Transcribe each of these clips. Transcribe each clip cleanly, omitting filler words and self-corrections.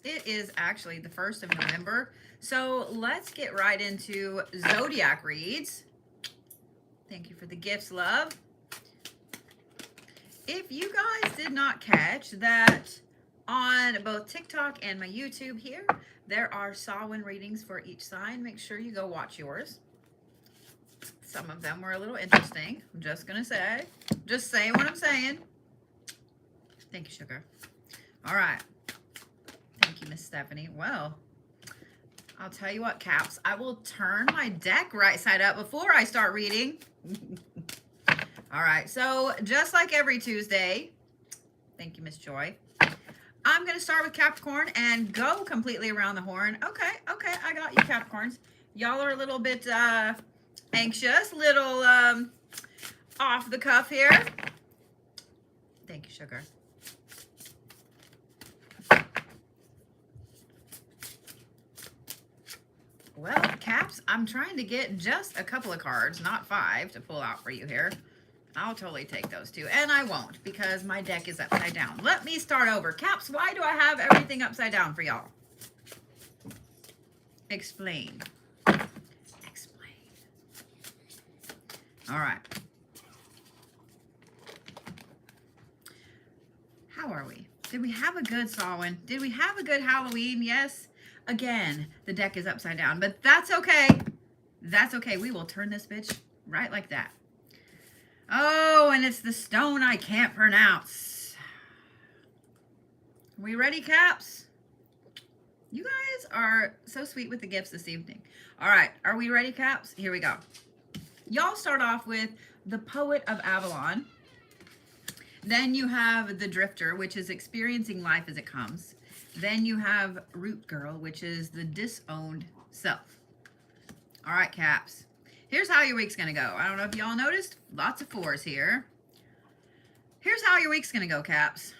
It is actually the 1st of November. So let's get right into Zodiac reads. Thank you for the gifts, love. If you guys did not catch that on both TikTok and my YouTube here, there are Samhain readings for each sign. Make sure you go watch yours. Some of them were a little interesting. I'm just going to say. Just saying what I'm saying. Thank you, sugar. All right. Thank you, Miss Stephanie. Well, I'll tell you what, Caps. I will turn my deck right side up before I start reading. All right. So just like every Tuesday, thank you, Miss Joy. I'm going to start with Capricorn and go completely around the horn. Okay. I got you, Capricorns. Y'all are a little bit anxious, little off the cuff here. Thank you, sugar. Well, Caps, I'm trying to get just a couple of cards, not 5, to pull out for you here. I'll totally take those 2, and I won't because my deck is upside down. Let me start over. Caps, why do I have everything upside down for y'all? Explain. All right. How are we? Did we have a good Samhain? Did we have a good Halloween? Yes. Again, the deck is upside down, but that's okay. That's okay. We will turn this bitch right like that. Oh, and it's the stone I can't pronounce. Are we ready, Caps? You guys are so sweet with the gifts this evening. All right. Are we ready, Caps? Here we go. Y'all start off with the Poet of Avalon. Then you have the Drifter, which is experiencing life as it comes. Then you have Root Girl, which is the disowned self. All right, Caps. Here's how your week's going to go. I don't know if y'all noticed. Lots of 4s here. Here's how your week's going to go, Caps.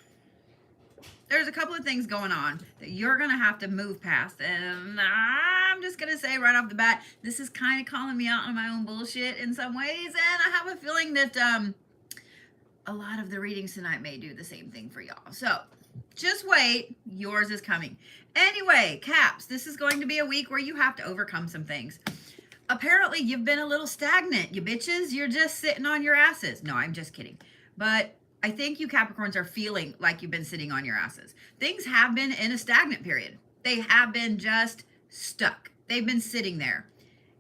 There's a couple of things going on that you're going to have to move past. And I'm just going to say right off the bat, this is kind of calling me out on my own bullshit in some ways. And I have a feeling that a lot of the readings tonight may do the same thing for y'all. So just wait. Yours is coming. Anyway, Caps, this is going to be a week where you have to overcome some things. Apparently, you've been a little stagnant, you bitches. You're just sitting on your asses. No, I'm just kidding. But I think you Capricorns are feeling like you've been sitting on your asses. Things have been in a stagnant period. They have been just stuck. They've been sitting there.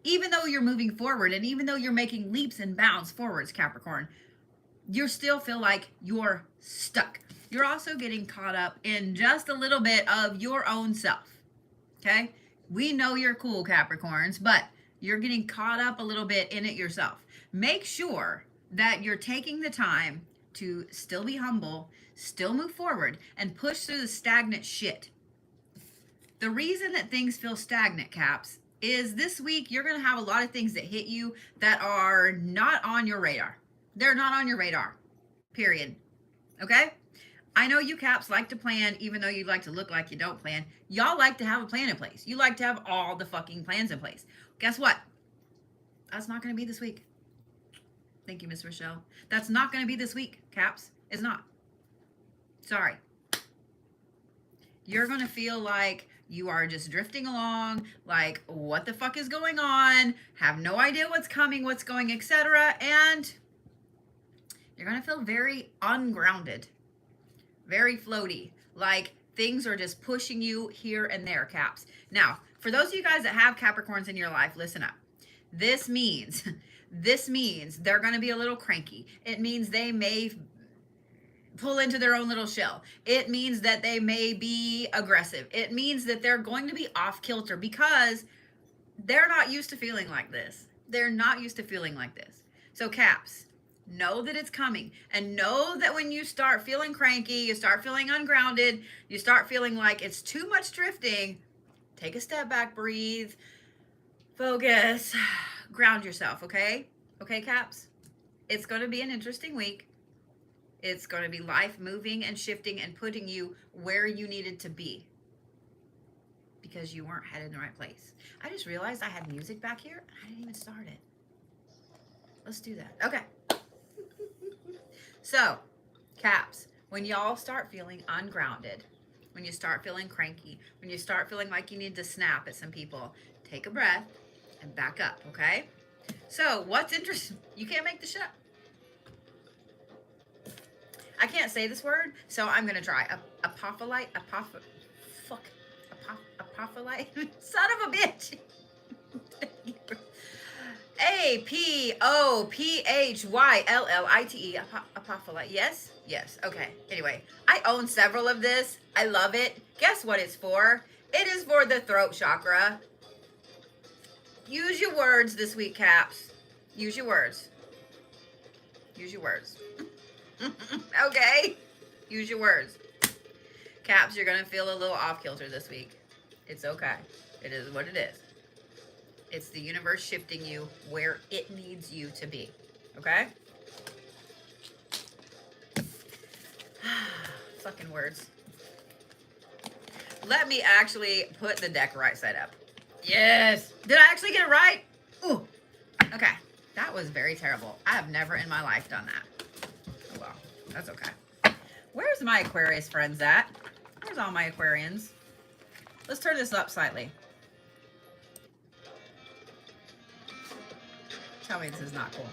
Even though you're moving forward and even though you're making leaps and bounds forwards, Capricorn, you still feel like you're stuck. You're also getting caught up in just a little bit of your own self. Okay? We know you're cool, Capricorns, but you're getting caught up a little bit in it yourself. Make sure that you're taking the time to still be humble, still move forward, and push through the stagnant shit. The reason that things feel stagnant, Caps, is this week you're going to have a lot of things that hit you that are not on your radar. They're not on your radar, period. Okay? I know you Caps like to plan, even though you like to look like you don't plan. Y'all like to have a plan in place. You like to have all the fucking plans in place. Guess what? That's not going to be this week. Thank you, Miss Rochelle. That's not going to be this week, Caps. It's not. Sorry. You're going to feel like you are just drifting along, like, what the fuck is going on? Have no idea what's coming, what's going, etc. And you're going to feel very ungrounded, very floaty, like things are just pushing you here and there, Caps. Now, for those of you guys that have Capricorns in your life, listen up. This means they're going to be a little cranky. It means they may pull into their own little shell. It means that they may be aggressive. It means that they're going to be off kilter because they're not used to feeling like this. They're not used to feeling like this. So Caps, know that it's coming, and know that when you start feeling cranky, you start feeling ungrounded, you start feeling like it's too much drifting, take a step back, breathe, focus, ground yourself, okay? Okay, Caps? It's going to be an interesting week. It's going to be life moving and shifting and putting you where you needed to be because you weren't headed in the right place. I just realized I had music back here. I didn't even start it. Let's do that. Okay. So, Caps, when y'all start feeling ungrounded, when you start feeling cranky, when you start feeling like you need to snap at some people, take a breath and back up, okay? So what's interesting, you can't make this shit up. I can't say this word, so I'm gonna try. Apophyllite, apophyllite, son of a bitch. Apophyllite, apophyllite, yes? Yes, okay. Anyway, I own several of this. I love it. Guess what it's for? It is for the throat chakra. Use your words this week, Caps. Use your words. Use your words. Okay? Use your words. Caps, you're going to feel a little off kilter this week. It's okay. It is what it is. It's the universe shifting you where it needs you to be. Okay? Fucking words. Let me actually put the deck right side up. Yes. Did I actually get it right? Ooh. Okay. That was very terrible. I have never in my life done that. Oh, well, that's okay. Where's my Aquarius friends at? Where's all my Aquarians? Let's turn this up slightly. Tell me this is not cool.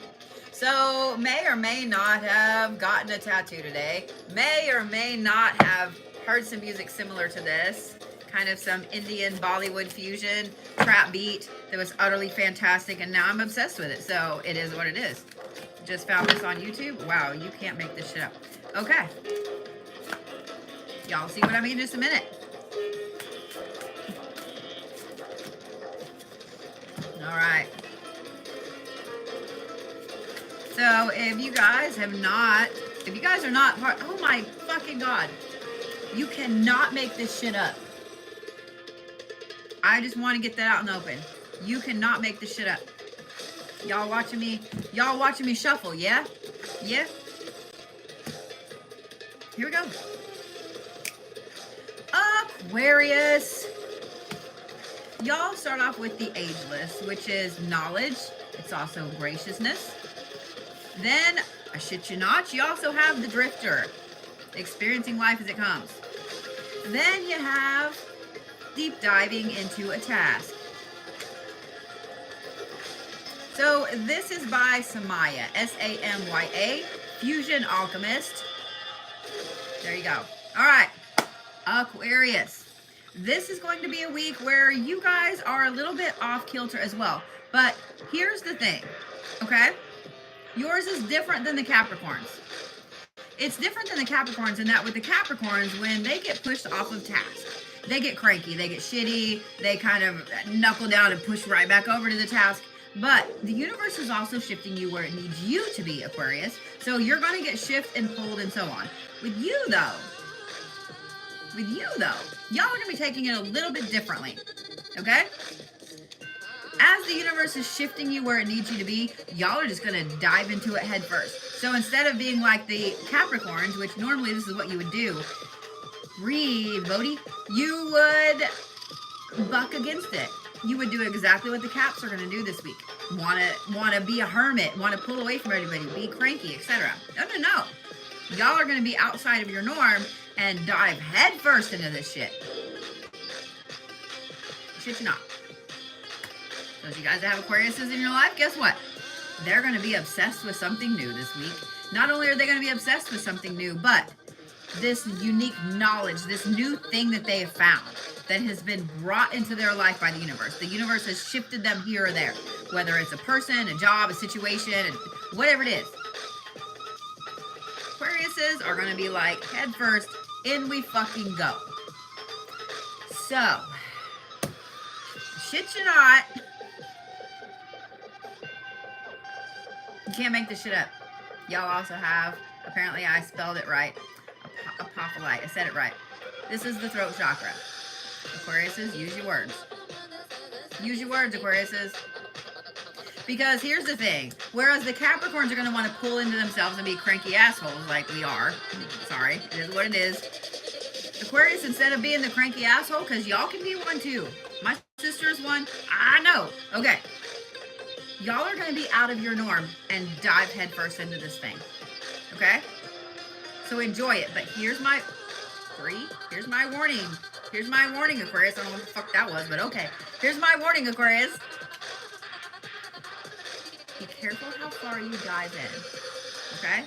So, may or may not have gotten a tattoo today. May or may not have heard some music similar to this. Kind of some Indian Bollywood fusion trap beat that was utterly fantastic, and now I'm obsessed with it. So, it is what it is. Just found this on YouTube. Wow, you can't make this shit up. Okay. Y'all see what I mean in just a minute. All right. So if you guys are not part, oh my fucking God, you cannot make this shit up. I just want to get that out in the open. You cannot make this shit up. Y'all watching me shuffle, yeah? Yeah? Here we go. Aquarius. Y'all start off with the ageless, which is knowledge. It's also graciousness. Then, I shit you not, you also have the drifter, experiencing life as it comes. Then you have deep diving into a task. So this is by Samaya, S-A-M-Y-A, Fusion Alchemist. There you go. All right, Aquarius. This is going to be a week where you guys are a little bit off kilter as well. But here's the thing, okay? Yours is different than the Capricorns. It's different than the Capricorns in that with the Capricorns, when they get pushed off of task, they get cranky, they get shitty, they kind of knuckle down and push right back over to the task. But the universe is also shifting you where it needs you to be, Aquarius. So you're going to get shift and pulled and so on. With you, though, y'all are going to be taking it a little bit differently, okay? As the universe is shifting you where it needs you to be, y'all are just going to dive into it head first. So instead of being like the Capricorns, which normally this is what you would do, breathe, Bodhi, you would buck against it. You would do exactly what the Caps are going to do this week. Want to be a hermit, want to pull away from everybody, be cranky, etc. No. Y'all are going to be outside of your norm and dive head first into this shit. Shit you not. Those of you guys that have Aquariuses in your life, guess what? They're going to be obsessed with something new this week. Not only are they going to be obsessed with something new, but this unique knowledge, this new thing that they have found that has been brought into their life by the universe. The universe has shifted them here or there, whether it's a person, a job, a situation, whatever it is. Aquariuses are going to be like, head first, in we fucking go. So, shit you not. You can't make this shit up. Y'all also have, apparently I spelled it right, apophyllite. I said it right. This is the throat chakra. Aquariuses, use your words. Use your words, Aquariuses. Because here's the thing. Whereas the Capricorns are going to want to pull into themselves and be cranky assholes like we are. Sorry, it is what it is. Aquarius, instead of being the cranky asshole, because y'all can be one too. My sister is one. I know. Okay. Y'all are going to be out of your norm and dive headfirst into this thing. Okay? So enjoy it. But here's my 3. Here's my warning. Here's my warning, Aquarius. I don't know what the fuck that was, but okay. Here's my warning, Aquarius. Be careful how far you dive in, okay?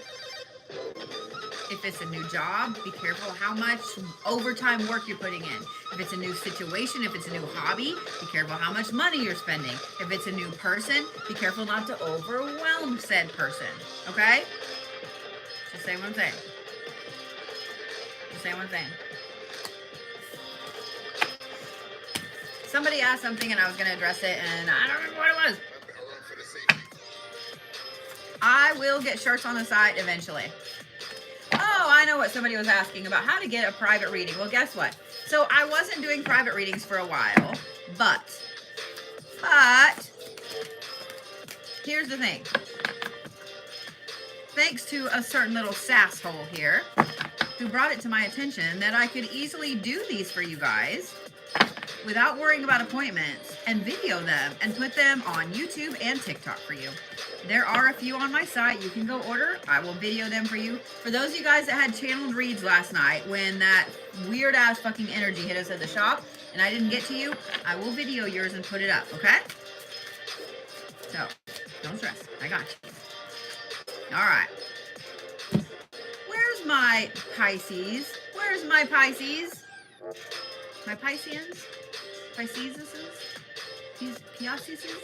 If it's a new job, be careful how much overtime work you're putting in. If it's a new situation, if it's a new hobby, be careful how much money you're spending. If it's a new person, be careful not to overwhelm said person, okay? Just say what I'm saying. Just say what I'm saying. Somebody asked something and I was going to address it and I don't remember what it was. I will get shirts on the site eventually. Oh, I know what somebody was asking about, how to get a private reading. Well, guess what? So I wasn't doing private readings for a while, but here's the thing. Thanks to a certain little sasshole here who brought it to my attention that I could easily do these for you guys without worrying about appointments and video them and put them on YouTube and TikTok for you. There are a few on my site. You can go order. I will video them for you. For those of you guys that had channeled reads last night when that weird ass fucking energy hit us at the shop and I didn't get to you, I will video yours and put it up, okay? So, don't stress. I got you. All right. Where's my Pisces? Where's my Pisces? My Pisceans? Pisceses? Pisceses?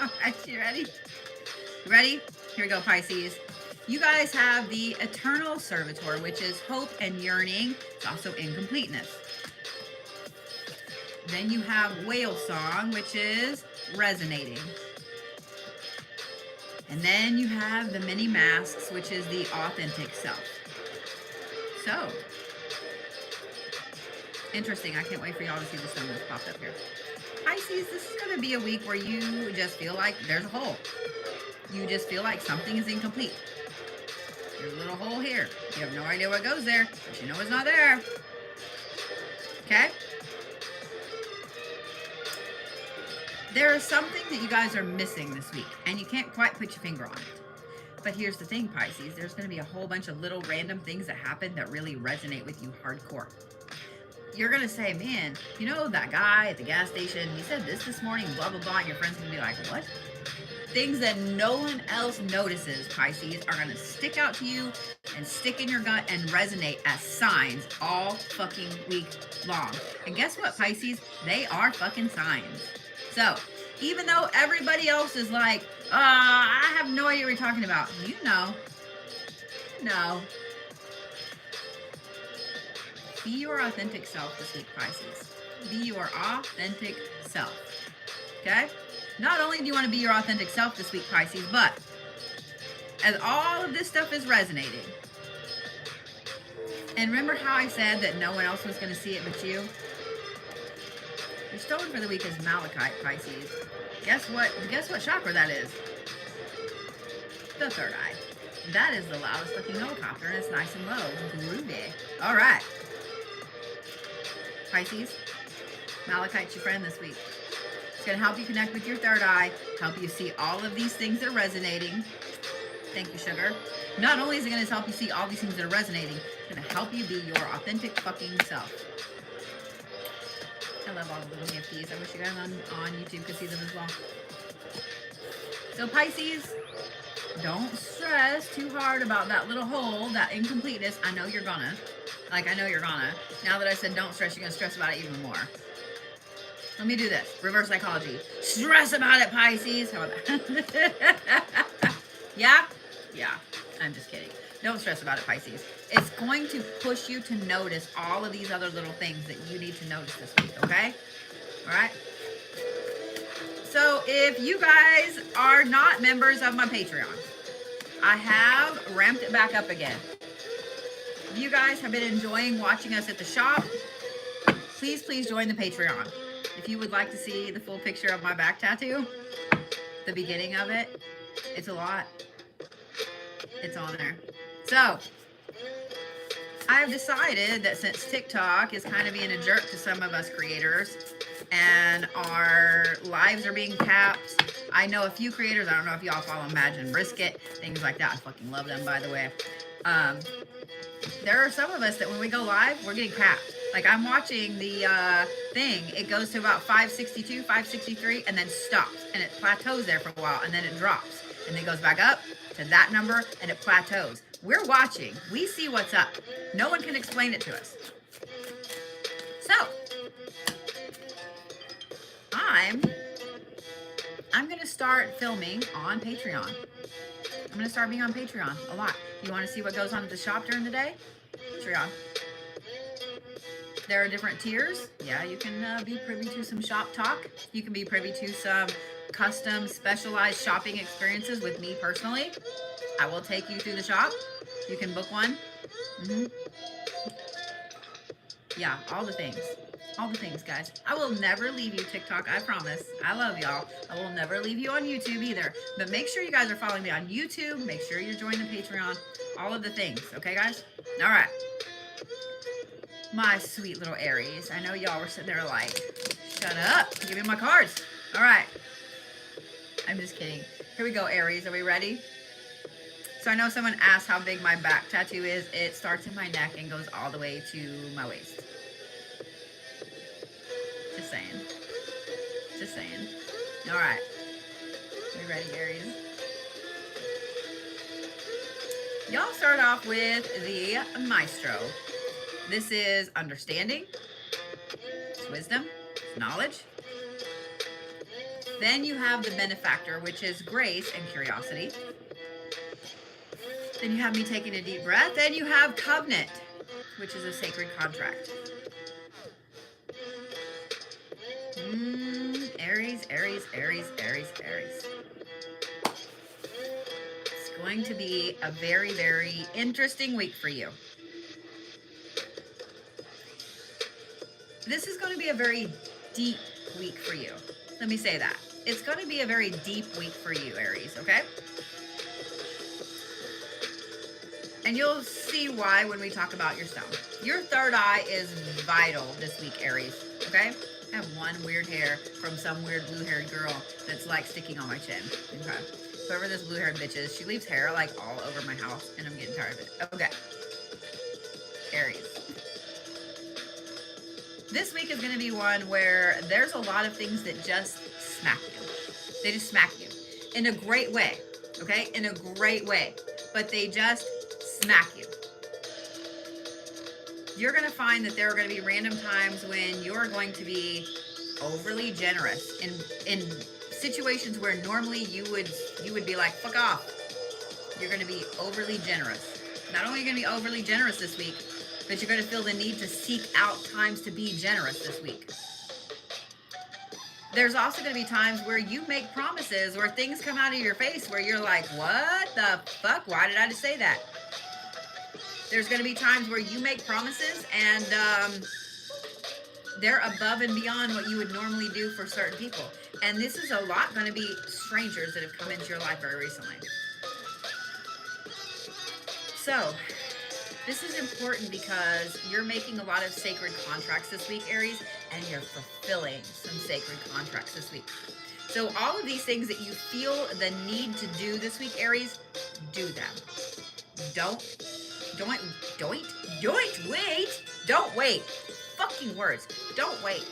All right, you ready? You ready? Here we go, Pisces. You guys have the eternal servitor, which is hope and yearning. It's also incompleteness. Then you have whale song, which is resonating. And then you have the many masks, which is the authentic self. So, interesting. I can't wait for y'all to see the sun that's popped up here. Pisces, this is going to be a week where you just feel like there's a hole. You just feel like something is incomplete. There's a little hole here. You have no idea what goes there, but you know it's not there. Okay? There is something that you guys are missing this week, and you can't quite put your finger on it. But here's the thing, Pisces. There's going to be a whole bunch of little random things that happen that really resonate with you hardcore. You're going to say, man, you know that guy at the gas station, he said this morning, blah, blah, blah, and your friend's going to be like, what? Things that no one else notices, Pisces, are going to stick out to you and stick in your gut and resonate as signs all fucking week long. And guess what, Pisces? They are fucking signs. So, even though everybody else is like, I have no idea what you're talking about, you know. No. Be your authentic self this week, Pisces. Be your authentic self. Okay? Not only do you want to be your authentic self this week, Pisces, but as all of this stuff is resonating, and remember how I said that no one else was going to see it but you? Your stone for the week is Malachite, Pisces. Guess what? Guess what chakra that is? The third eye. That is the loudest looking helicopter, and it's nice and low. Groovy. All right. Pisces, Malachite's your friend this week. It's going to help you connect with your third eye, help you see all of these things that are resonating. Thank you, sugar. Not only is it going to help you see all these things that are resonating, it's going to help you be your authentic fucking self. I love all the little gifties. I wish you guys on YouTube could see them as well. So Pisces, don't stress too hard about that little hole, that incompleteness. I know you're gonna. I know you're gonna. Now that I said don't stress, you're gonna stress about it even more. Let me do this. Reverse psychology. Stress about it, Pisces. How about that? Yeah? Yeah. I'm just kidding. Don't stress about it, Pisces. It's going to push you to notice all of these other little things that you need to notice this week, okay? All right? So if you guys are not members of my Patreon, I have ramped it back up again. If you guys have been enjoying watching us at the shop, please join the Patreon. If you would like to see the full picture of my back tattoo, the beginning of it, it's a lot. It's on there. So, I've decided that since TikTok is kind of being a jerk to some of us creators and our lives are being capped, I know a few creators, I don't know if y'all follow Imagine Brisket, things like that. I fucking love them, by the way. There are some of us that when we go live, we're getting capped. Like I'm watching the thing, it goes to about 562, 563, and then stops, and it plateaus there for a while, and then it drops, and then it goes back up to that number, and it plateaus. We're watching. We see what's up. No one can explain it to us. So, I'm going to start filming on Patreon. I'm going to start being on Patreon a lot. You want to see what goes on at the shop during the day? Patreon. There are different tiers. Yeah, you can be privy to some shop talk. You can be privy to some custom specialized shopping experiences with me personally. I will take you through the shop. You can book one. Yeah, all the things. All the things, guys. I will never leave you, TikTok. I promise. I love y'all. I will never leave you on YouTube either. But make sure you guys are following me on YouTube. Make sure you're joining the Patreon. All of the things. Okay, guys? All right. My sweet little Aries. I know y'all were sitting there like, shut up. Give me my cards. All right. I'm just kidding. Here we go, Aries. Are we ready? So I know someone asked how big my back tattoo is. It starts in my neck and goes all the way to my waist. Just saying. Just saying. All right. Are you ready, Aries? Y'all start off with the Maestro. This is understanding. It's wisdom. It's knowledge. Then you have the Benefactor, which is grace and curiosity. Then you have me taking a deep breath. Then you have Covenant, which is a sacred contract. Aries, Aries, Aries, Aries, Aries. It's going to be a very, very interesting week for you. This is going to be a very deep week for you. Let me say that. It's going to be a very deep week for you, Aries, okay? And you'll see why when we talk about your stone. Your third eye is vital this week, Aries, okay? I have one weird hair from some weird blue-haired girl that's like sticking on my chin, okay? Whoever this blue-haired bitch is, she leaves hair like all over my house, and I'm getting tired of it. Okay. Aries. This week is going to be one where there's a lot of things that just smack you. They just smack you in a great way, okay? In a great way. But they just smack you. You're going to find that there are going to be random times when you're going to be overly generous in situations where normally you would be like, fuck off. You're going to be overly generous. Not only are you going to be overly generous this week, but you're going to feel the need to seek out times to be generous this week. There's also going to be times where you make promises or things come out of your face where you're like, what the fuck? Why did I just say that? There's going to be times where you make promises and they're above and beyond what you would normally do for certain people. And this is a lot going to be strangers that have come into your life very recently. So, this is important because you're making a lot of sacred contracts this week, Aries, and you're fulfilling some sacred contracts this week. So all of these things that you feel the need to do this week, Aries, do them. Don't wait. Fucking words. Don't wait.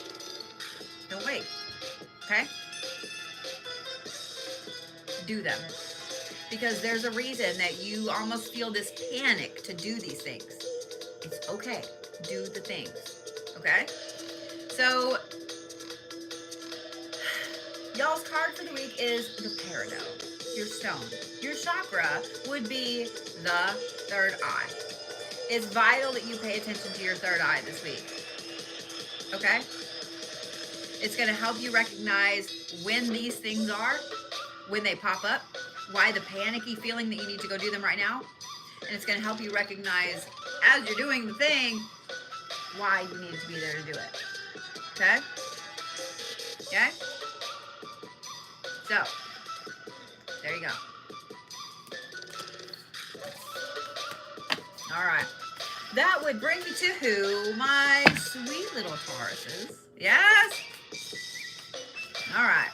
Don't wait. Okay? Do them. Because there's a reason that you almost feel this panic to do these things. It's okay. Do the things. Okay? So, y'all's card for the week is the Peridot, your stone. Your chakra would be the third eye. It's vital that you pay attention to your third eye this week. Okay? It's going to help you recognize when these things are, when they pop up, why the panicky feeling that you need to go do them right now. And it's going to help you recognize, as you're doing the thing, why you need to be there to do it. Okay? Okay? So, there you go. All right. That would bring me to who? My sweet little Tauruses. Yes? All right.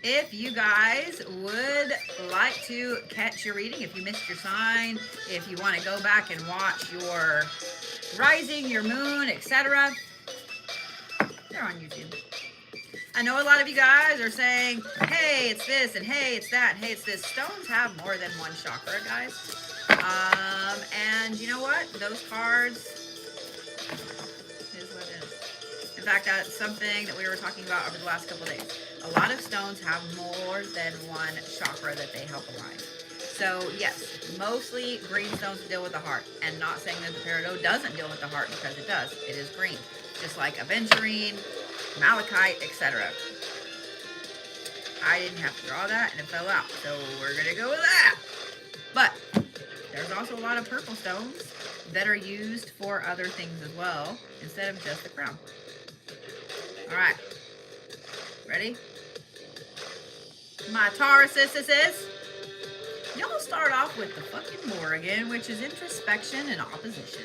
If you guys would like to catch your reading, if you missed your sign, if you want to go back and watch your rising, your moon, etc., they're on YouTube. I know a lot of you guys are saying, hey, it's this, and hey, it's that, and hey, it's this. Stones have more than one chakra, guys. And you know what? Those cards is what it is. In fact, that's something that we were talking about over the last couple of days. A lot of stones have more than one chakra that they help align. So yes, mostly green stones deal with the heart, and not saying that the peridot doesn't deal with the heart, because it does. It is green, just like aventurine, malachite, etc. I didn't have to draw that, and it fell out, so we're gonna go with that. But there's also a lot of purple stones that are used for other things as well, instead of just the crown. All right, ready? My Tauruses. Y'all start off with the fucking Morrigan, which is introspection and opposition.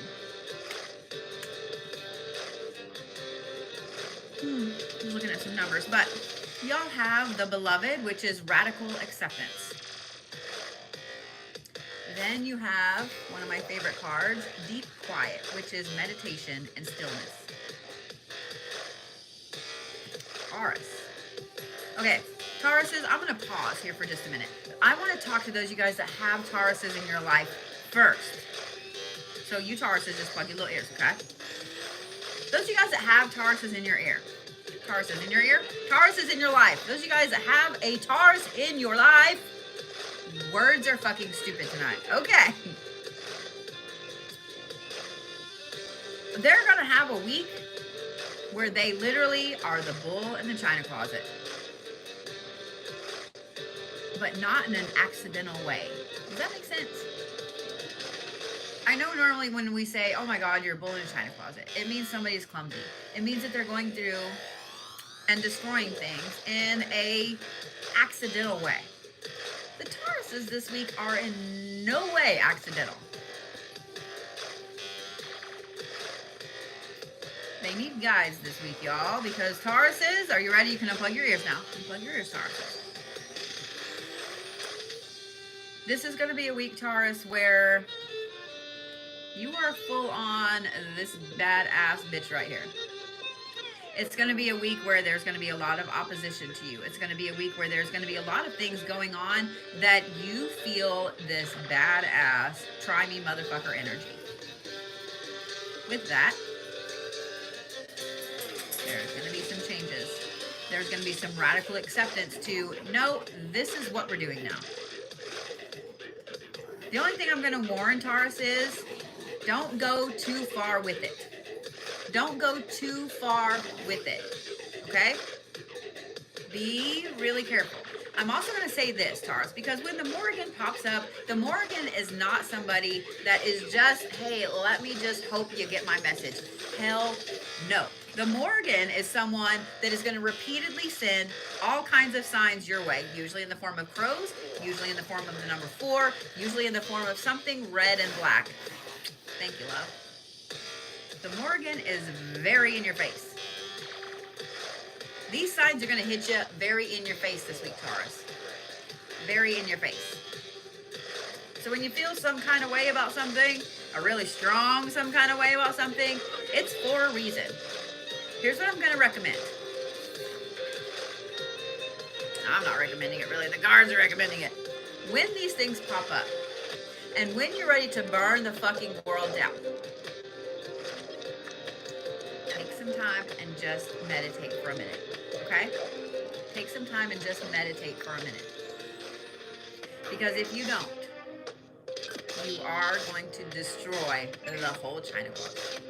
I'm looking at some numbers, but y'all have the Beloved, which is radical acceptance. Then you have one of my favorite cards, Deep Quiet, which is meditation and stillness. Taurus. Okay, Tauruses, I'm going to pause here for just a minute. I want to talk to those of you guys that have Tauruses in your life first. So you Tauruses, just plug your little ears, okay? Those of you guys that have Tauruses in your ear. Tauruses in your ear. Tauruses in your life. Those of you guys that have a Taurus in your life. Words are fucking stupid tonight. Okay. They're going to have a week where they literally are the bull in the china closet. But not in an accidental way. Does that make sense? I know normally when we say, oh my God, you're a bull in a china closet, it means somebody's clumsy. It means that they're going through and destroying things in a accidental way. The Tauruses this week are in no way accidental. They need guides this week, y'all, because Tauruses, are you ready? You can unplug your ears now. Unplug your ears, Tauruses. This is going to be a week, Taurus, where you are full on this badass bitch right here. It's going to be a week where there's going to be a lot of opposition to you. It's going to be a week where there's going to be a lot of things going on that you feel this badass, try me motherfucker energy. With that, there's going to be some changes. There's going to be some radical acceptance to, no, this is what we're doing now. The only thing I'm going to warn Taurus is, don't go too far with it. Don't go too far with it, okay? Be really careful. I'm also going to say this, Taurus, because when the Morrigan pops up, the Morrigan is not somebody that is just, hey, let me just hope you get my message. Hell no. The Morrigan is someone that is going to repeatedly send all kinds of signs your way, usually in the form of crows, usually in the form of the number 4, usually in the form of something red and black. Thank you, love. The Morrigan is very in your face. These signs are going to hit you very in your face this week, Taurus. Very in your face. So when you feel some kind of way about something, a really strong some kind of way about something, it's for a reason. Here's what I'm going to recommend. I'm not recommending it really. The guards are recommending it. When these things pop up, and when you're ready to burn the fucking world down, take some time and just meditate for a minute. Okay? Take some time and just meditate for a minute. Because if you don't, you are going to destroy the whole China closet.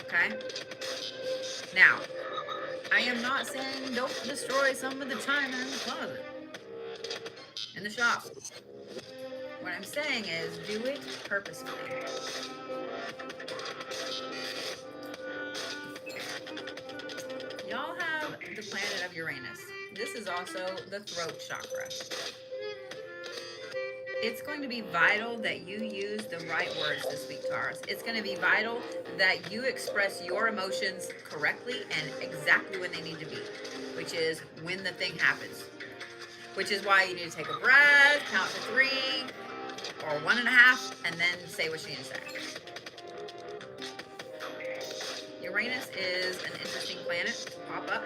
Okay? Now, I am not saying don't destroy some of the china in the closet, in the shop. What I'm saying is do it purposefully. Y'all have the planet of Uranus. This is also the throat chakra. It's going to be vital that you use the right words this week, Taurus. It's going to be vital that you express your emotions correctly and exactly when they need to be, which is when the thing happens. Which is why you need to take a breath, count to 3 or 1.5, and then say what you need to say. Uranus is an interesting planet to pop up.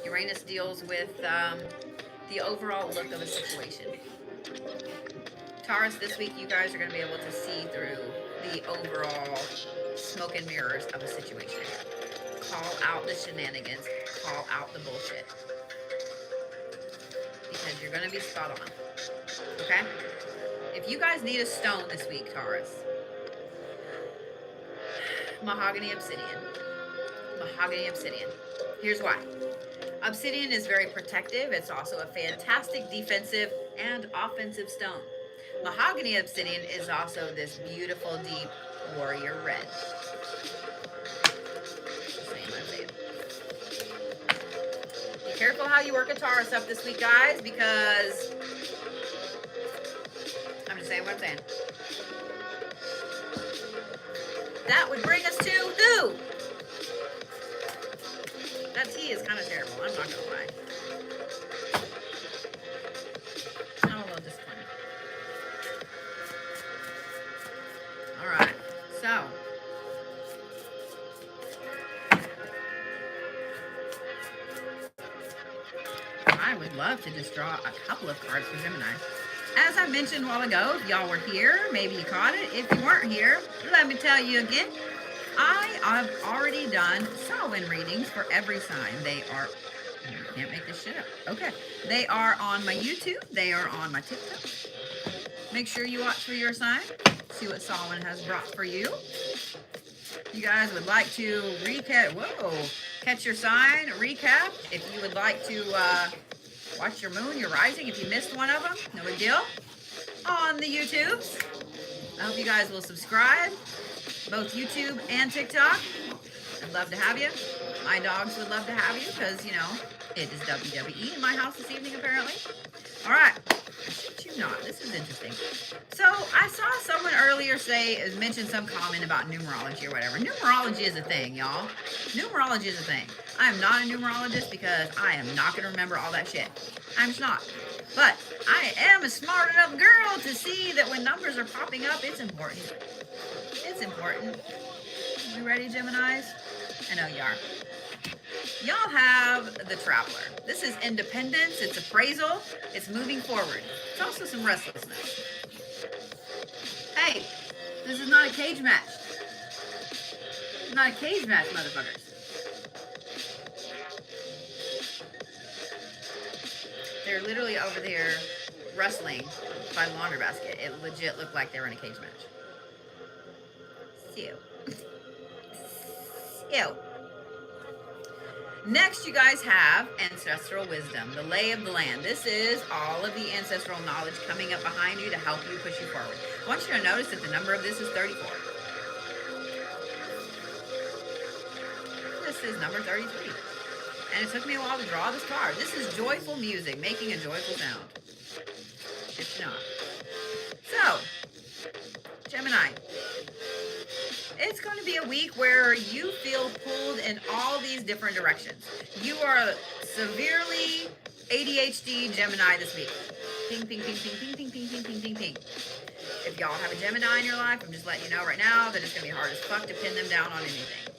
Uranus deals with the overall look of a situation. Taurus, this week you guys are going to be able to see through the overall smoke and mirrors of a situation. Call out the shenanigans, call out the bullshit. Because you're going to be spot on. Okay? If you guys need a stone this week, Taurus, mahogany obsidian. Mahogany obsidian. Here's why. Obsidian is very protective. It's also a fantastic defensive and offensive stone. Mahogany obsidian is also this beautiful, deep warrior red. Be careful how you work a Taurus up this week, guys, because I'm just saying what I'm saying. That would bring us to who? That tea is kind of terrible. I'm not gonna lie. I'm a little disappointed. All right, so I would love to just draw a couple of cards for Gemini. As I mentioned a while ago, if y'all were here, maybe you caught it. If you weren't here, let me tell you again. I have already done Samhain readings for every sign. They are, you can't make this shit up. Okay. They are on my YouTube. They are on my TikTok. Make sure you watch for your sign. See what Samhain has brought for you. You guys would like to catch your sign, recap. If you would like to watch your moon, your rising, if you missed one of them, no big deal. On the YouTubes. I hope you guys will subscribe. Both YouTube and TikTok. I'd love to have you. My dogs would love to have you because, you know, it is WWE in my house this evening, apparently. All right. Shit you not. This is interesting. So I saw someone earlier mention some comment about numerology or whatever. Numerology is a thing, y'all. Numerology is a thing. I am not a numerologist because I am not going to remember all that shit. I'm just not. But I am a smart enough girl to see that when numbers are popping up, it's important. It's important. We ready, Geminis? I know you are. Y'all have the Traveler. This is independence. It's appraisal. It's moving forward. It's also some restlessness. Hey, this is not a cage match. It's not a cage match, motherfuckers. They're literally over there wrestling by the laundry basket. It legit looked like they were in a cage match. Ew. Next, you guys have ancestral wisdom, the lay of the land. This is all of the ancestral knowledge coming up behind you to help you push you forward. I want you to notice that the number of this is 34. This is number 33. And it took me a while to draw this card. This is joyful music, making a joyful sound. If not. So, Gemini. It's going to be a week where you feel pulled in all these different directions. You are severely ADHD Gemini this week. Ping, ping, ping, ping, ping, ping, ping, ping, ping, ping, ping. If y'all have a Gemini in your life, I'm just letting you know right now that it's going to be hard as fuck to pin them down on anything.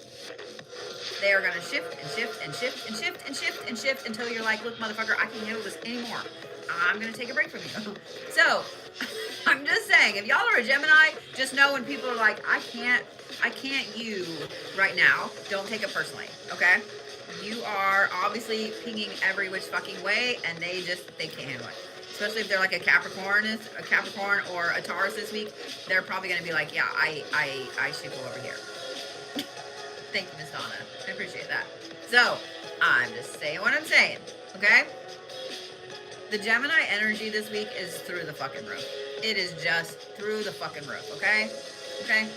They are going to shift and shift and shift and shift and shift and shift until you're like, look, motherfucker, I can't handle this anymore. I'm going to take a break from you. So, I'm just saying, if y'all are a Gemini, just know when people are like, I can't you right now, don't take it personally, okay? You are obviously pinging every which fucking way, and they can't handle it. Especially if they're like a Capricorn or a Taurus this week, they're probably going to be like, yeah, I should go over here. Thank you, Miss Donna. I appreciate that. So, I'm just saying what I'm saying, okay? The Gemini energy this week is through the fucking roof. It is just through the fucking roof, okay? Okay?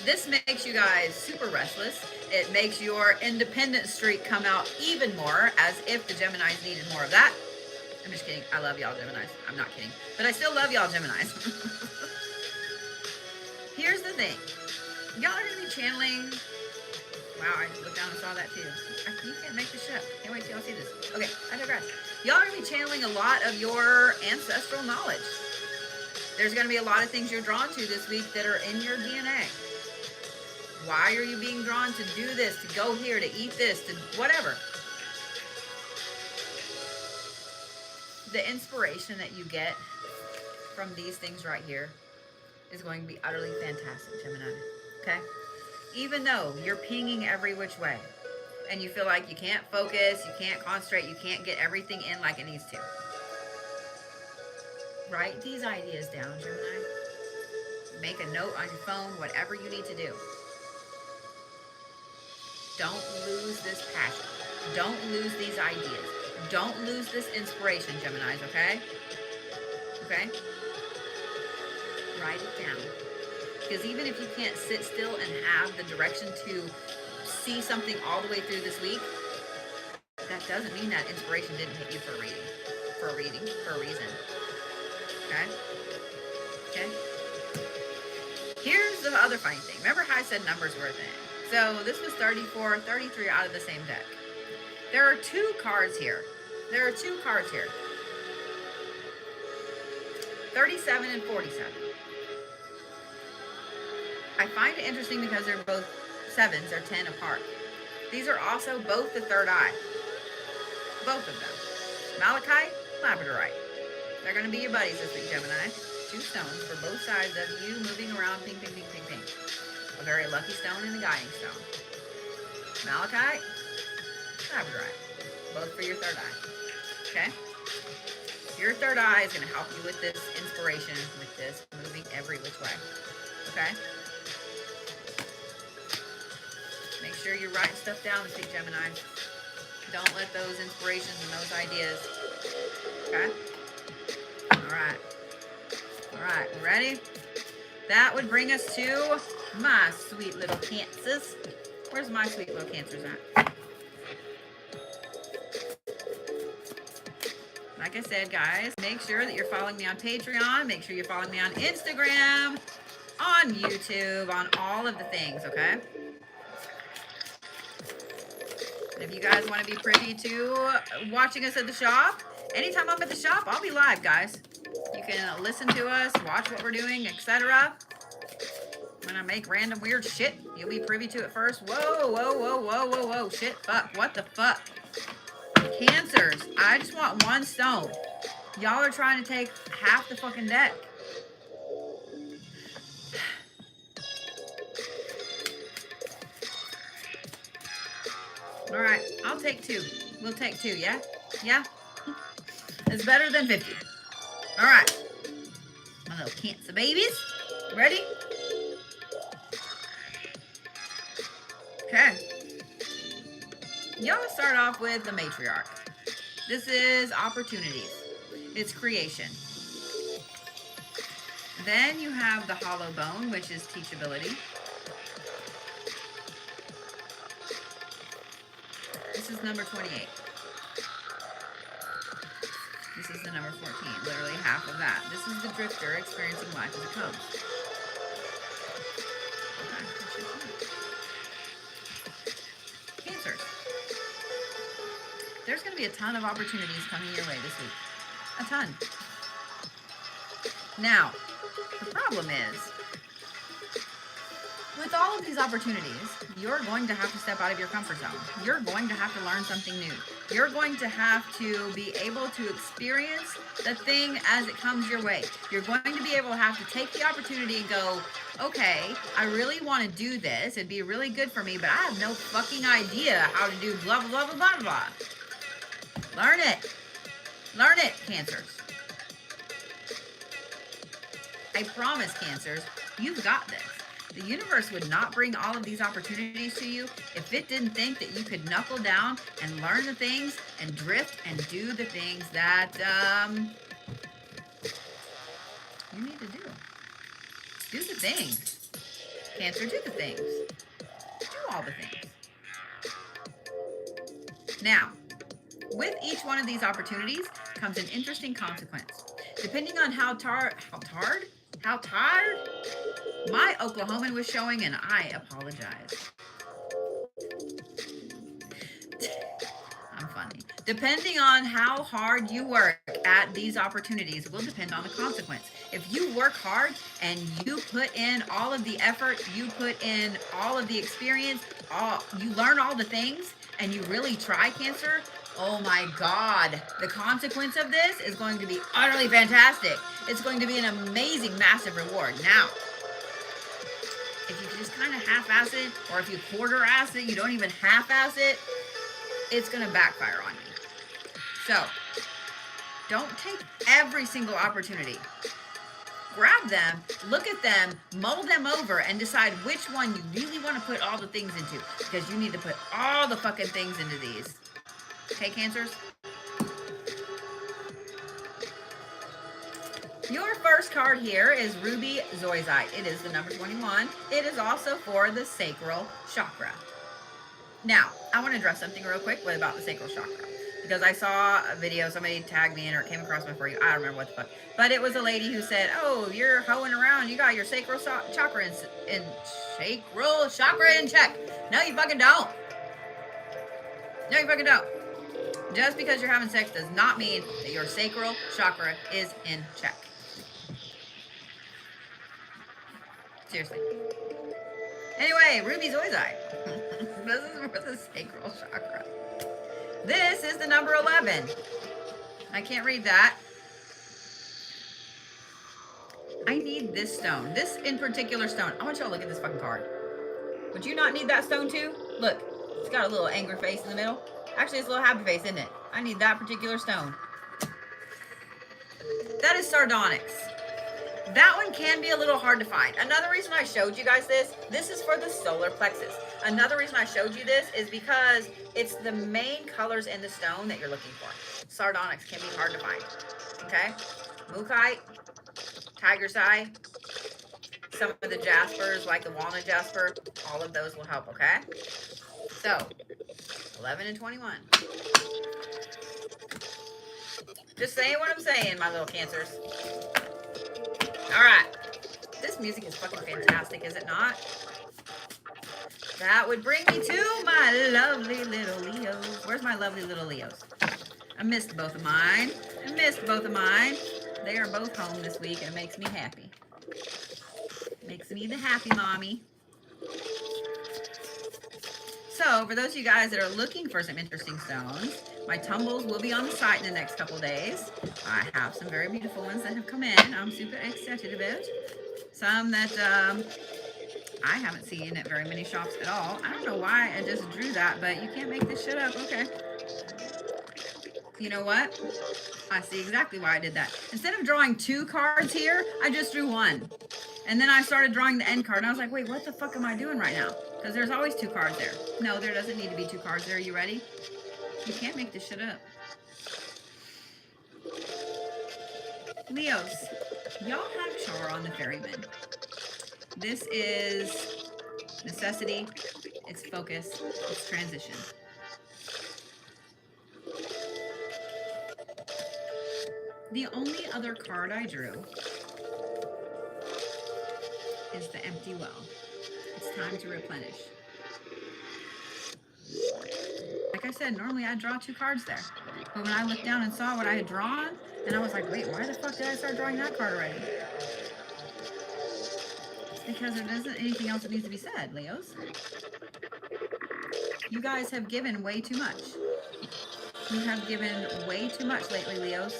This makes you guys super restless. It makes your independent streak come out even more, as if the Geminis needed more of that. I'm just kidding. I love y'all Geminis. I'm not kidding. But I still love y'all Geminis. Here's the thing. Y'all are going to be channeling. Wow, I just looked down and saw that too. You can't make this shit up. Can't wait till y'all see this. Okay, I digress. Y'all are going to be channeling a lot of your ancestral knowledge. There's going to be a lot of things you're drawn to this week that are in your DNA. Why are you being drawn to do this, to go here, to eat this, to whatever? The inspiration that you get from these things right here is going to be utterly fantastic, Gemini. Okay? Even though you're pinging every which way and you feel like you can't focus, you can't concentrate, you can't get everything in like it needs to. Write these ideas down, Gemini. Make a note on your phone, whatever you need to do. Don't lose this passion. Don't lose these ideas. Don't lose this inspiration, Geminis, okay? Okay? Write it down. Because even if you can't sit still and have the direction to see something all the way through this week, that doesn't mean that inspiration didn't hit you for a reason. Okay? Okay? Here's the other funny thing. Remember how I said numbers were a thing? So this was 34, 33 out of the same deck. There are two cards here. 37 and 47. I find it interesting because they're both sevens. They're 10 apart. These are also both the third eye. Both of them. Malachite, Labradorite. They're going to be your buddies this week, Gemini. Two stones for both sides of you moving around. Ping, ping, ping, ping, ping. A very lucky stone and a guiding stone. Malachite, Labradorite. Both for your third eye. Okay? Your third eye is going to help you with this inspiration, with this moving every which way. Okay? Make sure you're writing stuff down this week, Gemini. Don't let those inspirations and those ideas. Okay? Alright. Alright, we ready? That would bring us to my sweet little Cancers. Where's my sweet little Cancers at? Like I said, guys, make sure that you're following me on Patreon. Make sure you're following me on Instagram, on YouTube, on all of the things, okay? And if you guys want to be privy to watching us at the shop, anytime I'm at the shop, I'll be live, guys. You can listen to us, watch what we're doing, etc. When I make random weird shit, you'll be privy to it first. Whoa, whoa, whoa, whoa, whoa, whoa. Shit, fuck, what the fuck? Cancers, I just want one stone. Y'all are trying to take half the fucking deck. All right, I'll take two. We'll take two, yeah? Yeah? It's better than 50. All right. My little Cancer babies. Ready? Okay. Y'all start off with the matriarch. This is opportunities. It's creation. Then you have the hollow bone, which is teachability. This is number 28. This is the number 14, literally half of that. This is the drifter experiencing life as it comes. Cancers. There's going to be a ton of opportunities coming your way this week. A ton. Now, the problem is, with all of these opportunities, you're going to have to step out of your comfort zone. You're going to have to learn something new. You're going to have to be able to experience the thing as it comes your way. You're going to be able to have to take the opportunity and go, okay, I really want to do this. It'd be really good for me, but I have no fucking idea how to do blah, blah, blah, blah, blah. Learn it. Learn it, Cancers. I promise, Cancers, you've got this. The universe would not bring all of these opportunities to you if it didn't think that you could knuckle down and learn the things and drift and do the things that you need to do. Do the things. Cancer, do the things. Do all the things. Now, with each one of these opportunities comes an interesting consequence. Depending on how tired my Oklahoman was showing, and I apologize. I'm funny. Depending on how hard you work at these opportunities will depend on the consequence. If you work hard and you put in all of the effort, you put in all of the experience, you learn all the things, and you really try, Cancer, oh my God, the consequence of this is going to be utterly fantastic. It's going to be an amazing, massive reward. Now, if you just kind of half-ass it, or if you quarter-ass it, you don't even half-ass it, it's going to backfire on you. So, don't take every single opportunity. Grab them, look at them, mull them over, and decide which one you really want to put all the things into. Because you need to put all the fucking things into these. Okay, Cancers? Your first card here is Ruby Zoisite. It is the number 21. It is also for the sacral chakra. Now, I want to address something real quick about the sacral chakra. Because I saw a video, somebody tagged me in, or it came across my For You. I don't remember what the fuck. But it was a lady who said, oh, you're hoeing around. You got your sacral chakra in check. No, you fucking don't. No, you fucking don't. Just because you're having sex does not mean that your sacral chakra is in check. Seriously. Anyway, Ruby Zoisite. This is for the sacral chakra. This is the number 11. I can't read that. I need this stone. This in particular stone. I want y'all to look at this fucking card. Would you not need that stone too? Look, it's got a little angry face in the middle. Actually, it's a little happy face, isn't it? I need that particular stone. That is sardonyx. That one can be a little hard to find. Another reason I showed you guys this is for the solar plexus. Another reason I showed you this is because it's the main colors in the stone that you're looking for. Sardonyx can be hard to find. Okay? Mookaite, tiger's eye, some of the jaspers like the walnut jasper, all of those will help, okay? So, 11 and 21. Just saying what I'm saying, my little Cancers. All right. This music is fucking fantastic, is it not? That would bring me to my lovely little Leos. Where's my lovely little Leos? I missed both of mine. They are both home this week, and it makes me happy. Makes me the happy mommy. So, for those of you guys that are looking for some interesting stones, my tumbles will be on the site in the next couple days. I have some very beautiful ones that have come in. I'm super excited about. Some that I haven't seen at very many shops at all. I don't know why I just drew that, but you can't make this shit up. Okay. You know what? I see exactly why I did that. Instead of drawing 2 cards here, I just drew 1. And then I started drawing the end card, and I was like, wait, what the fuck am I doing right now? Because there's always 2 cards there. No, there doesn't need to be 2 cards there. Are you ready? You can't make this shit up. Leos, y'all have Char on the Ferryman. This is necessity, it's focus, it's transition. The only other card I drew is the empty well. It's time to replenish. Like I said, normally I draw 2 cards there. But when I looked down and saw what I had drawn, and I was like, wait, why the fuck did I start drawing that card already? It's because there isn't anything else that needs to be said, Leos. You guys have given way too much. You have given way too much lately, Leos.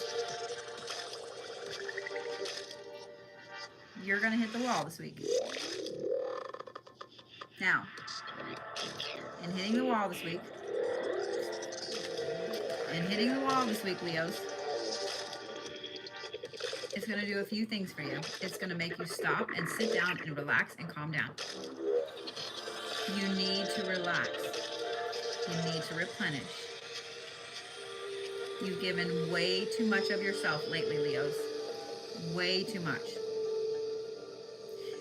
You're going to hit the wall this week. Now, in hitting the wall this week, Leos, it's going to do a few things for you. It's going to make you stop and sit down and relax and calm down. You need to relax. You need to replenish. You've given way too much of yourself lately, Leos. Way too much.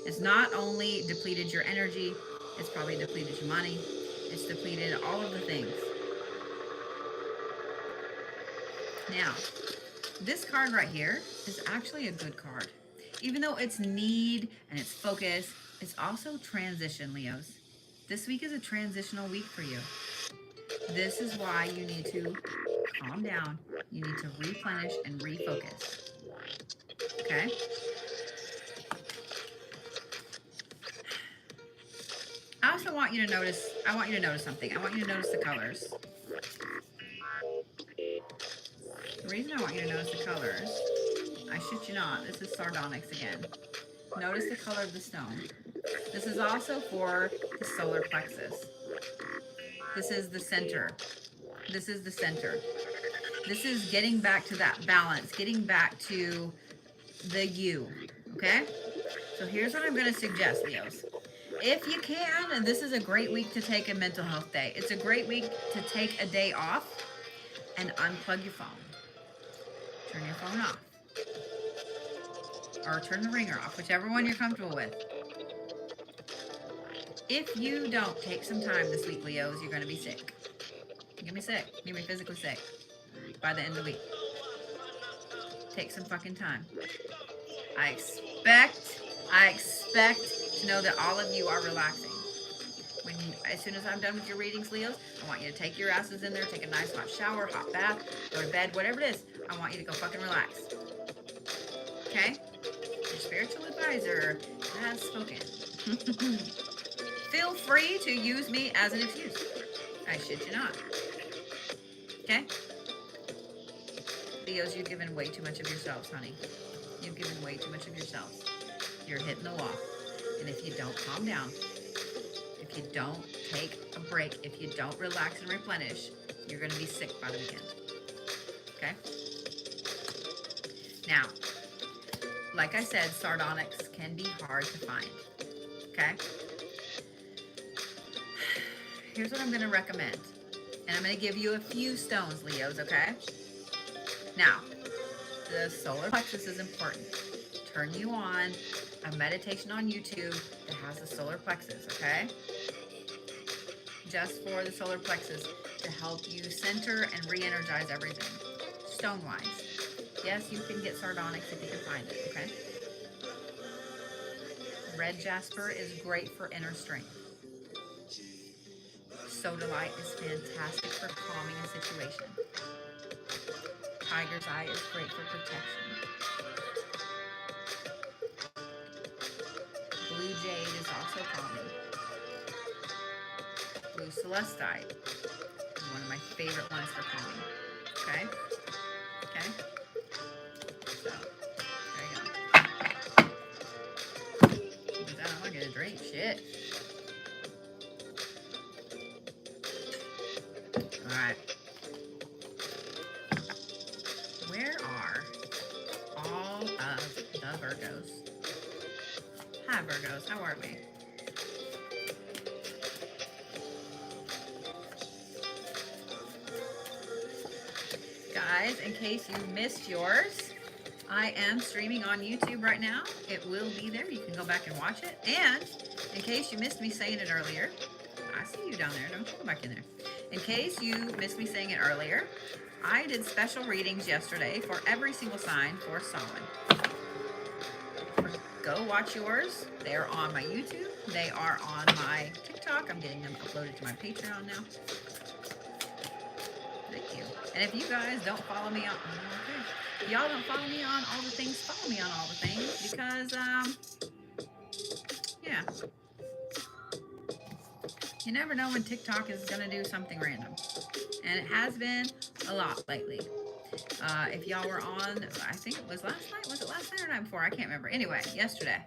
It's not only depleted your energy, it's probably depleted your money. It's depleted all of the things. Now, This card right here is actually a good card. Even though it's need and it's focus, it's also transition, Leos. This week is a transitional week for you. This is why you need to calm down. You need to replenish and refocus. Okay? I also want you to notice, something. I want you to notice the colors. The reason I want you to notice the colors, I shit you not, this is sardonyx again. Notice the color of the stone. This is also for the solar plexus. This is the center. This is the center. This is getting back to that balance, getting back to the you, okay? So here's what I'm going to suggest, Leos. If you can, and this is a great week to take a mental health day. It's a great week to take a day off and unplug your phone. Turn your phone off. Or turn the ringer off, whichever one you're comfortable with. If you don't take some time this week, Leos, you're going to be sick. You're going to be sick. You're going to be physically sick by the end of the week. Take some fucking time. I expect to know that all of you are relaxing. As soon as I'm done with your readings, Leos, I want you to take your asses in there, take a nice hot shower, hot bath, go to bed, whatever it is. I want you to go fucking relax. Okay? Your spiritual advisor has spoken. Feel free to use me as an excuse. I shit you not. Okay? Leos, you've given way too much of yourselves, honey. You've given way too much of yourselves. You're hitting the wall. And if you don't calm down, if you don't take a break, if you don't relax and replenish, you're going to be sick by the weekend. Okay? Now, like I said, sardonyx can be hard to find. Okay? Here's what I'm going to recommend. And I'm going to give you a few stones, Leos, okay? Now, the solar plexus is important. Turn you on a meditation on YouTube that has the solar plexus, okay? Just for the solar plexus to help you center and re-energize everything. Stone-wise. Yes, you can get sardonyx if you can find it, okay? Red jasper is great for inner strength. Sodalite is fantastic for calming a situation. Tiger's eye is great for protection. Blue jade is also calming. Blue celestite is one of my favorite ones for calming. Okay? Okay? So, there you go. I'm not gonna drink shit. Alright. Where are all of the Virgos? Hi Virgos, how are we? Guys, in case you missed yours, I am streaming on YouTube right now. It will be there. You can go back and watch it. And in case you missed me saying it earlier, I see you down there. Don't you go back in there. In case you missed me saying it earlier, I did special readings yesterday for every single sign for Solid. Go watch yours. They are on my YouTube. They are on my TikTok. I'm getting them uploaded to my Patreon now. Thank you. And if you guys don't follow me on, okay. If y'all don't follow me on all the things, follow me on all the things because, yeah. You never know when TikTok is going to do something random. And it has been a lot lately. If y'all were on, I think it was last night. Was it last night or night before? I can't remember. Anyway, yesterday.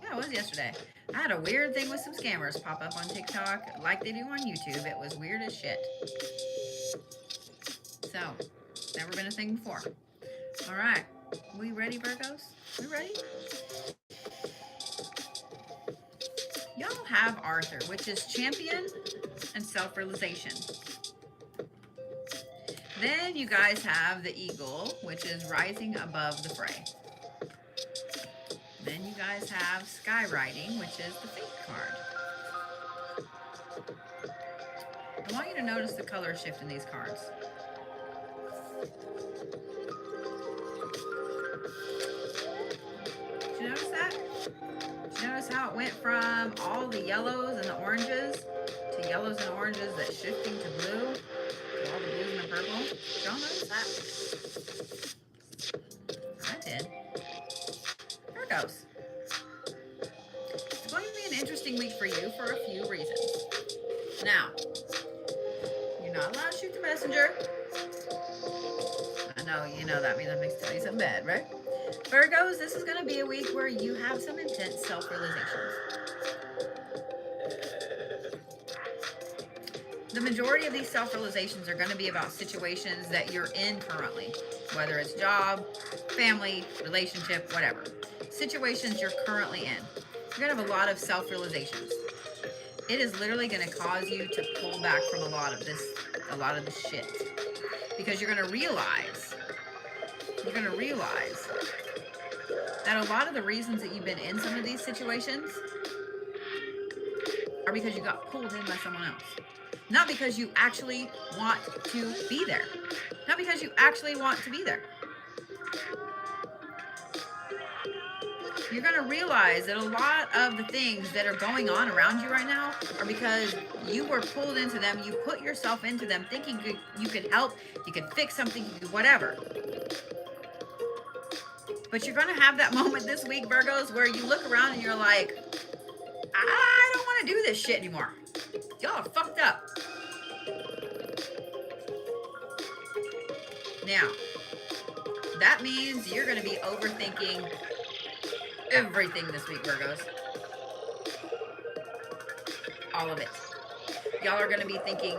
Yeah, it was yesterday. I had a weird thing with some scammers pop up on TikTok like they do on YouTube. It was weird as shit. So, never been a thing before. All right. We ready, Virgos? We ready? Y'all have Arthur, which is champion and self-realization. Then you guys have the Eagle, which is rising above the fray. Then you guys have Skywriting, which is the Fate card. I want you to notice the color shift in these cards. you notice that? Did you notice how it went from all the yellows and the oranges to yellows and oranges that's shifting to blue? To all the blues and the purple? Did y'all notice that? I did. Virgos. It's going to be an interesting week for you for a few reasons. Now, you're not allowed to shoot the messenger. I know, you know that means I'm going to tell you something bad, right? Virgos, this is going to be a week where you have some intense self-realizations. The majority of these self-realizations are going to be about situations that you're in currently, whether it's job, family, relationship, whatever. Situations you're currently in. You're going to have a lot of self-realizations. It is literally going to cause you to pull back from a lot of this shit. Because you're going to realize that a lot of the reasons that you've been in some of these situations are because you got pulled in by someone else. Not because you actually want to be there. Not because you actually want to be there. You're going to realize that a lot of the things that are going on around you right now are because you were pulled into them. You put yourself into them thinking you could help, you could fix something, you could whatever. But you're going to have that moment this week, Virgos, where you look around and you're like, I don't want to do this shit anymore. Y'all are fucked up. Now, that means you're going to be overthinking everything this week, Virgos. All of it. Y'all are going to be thinking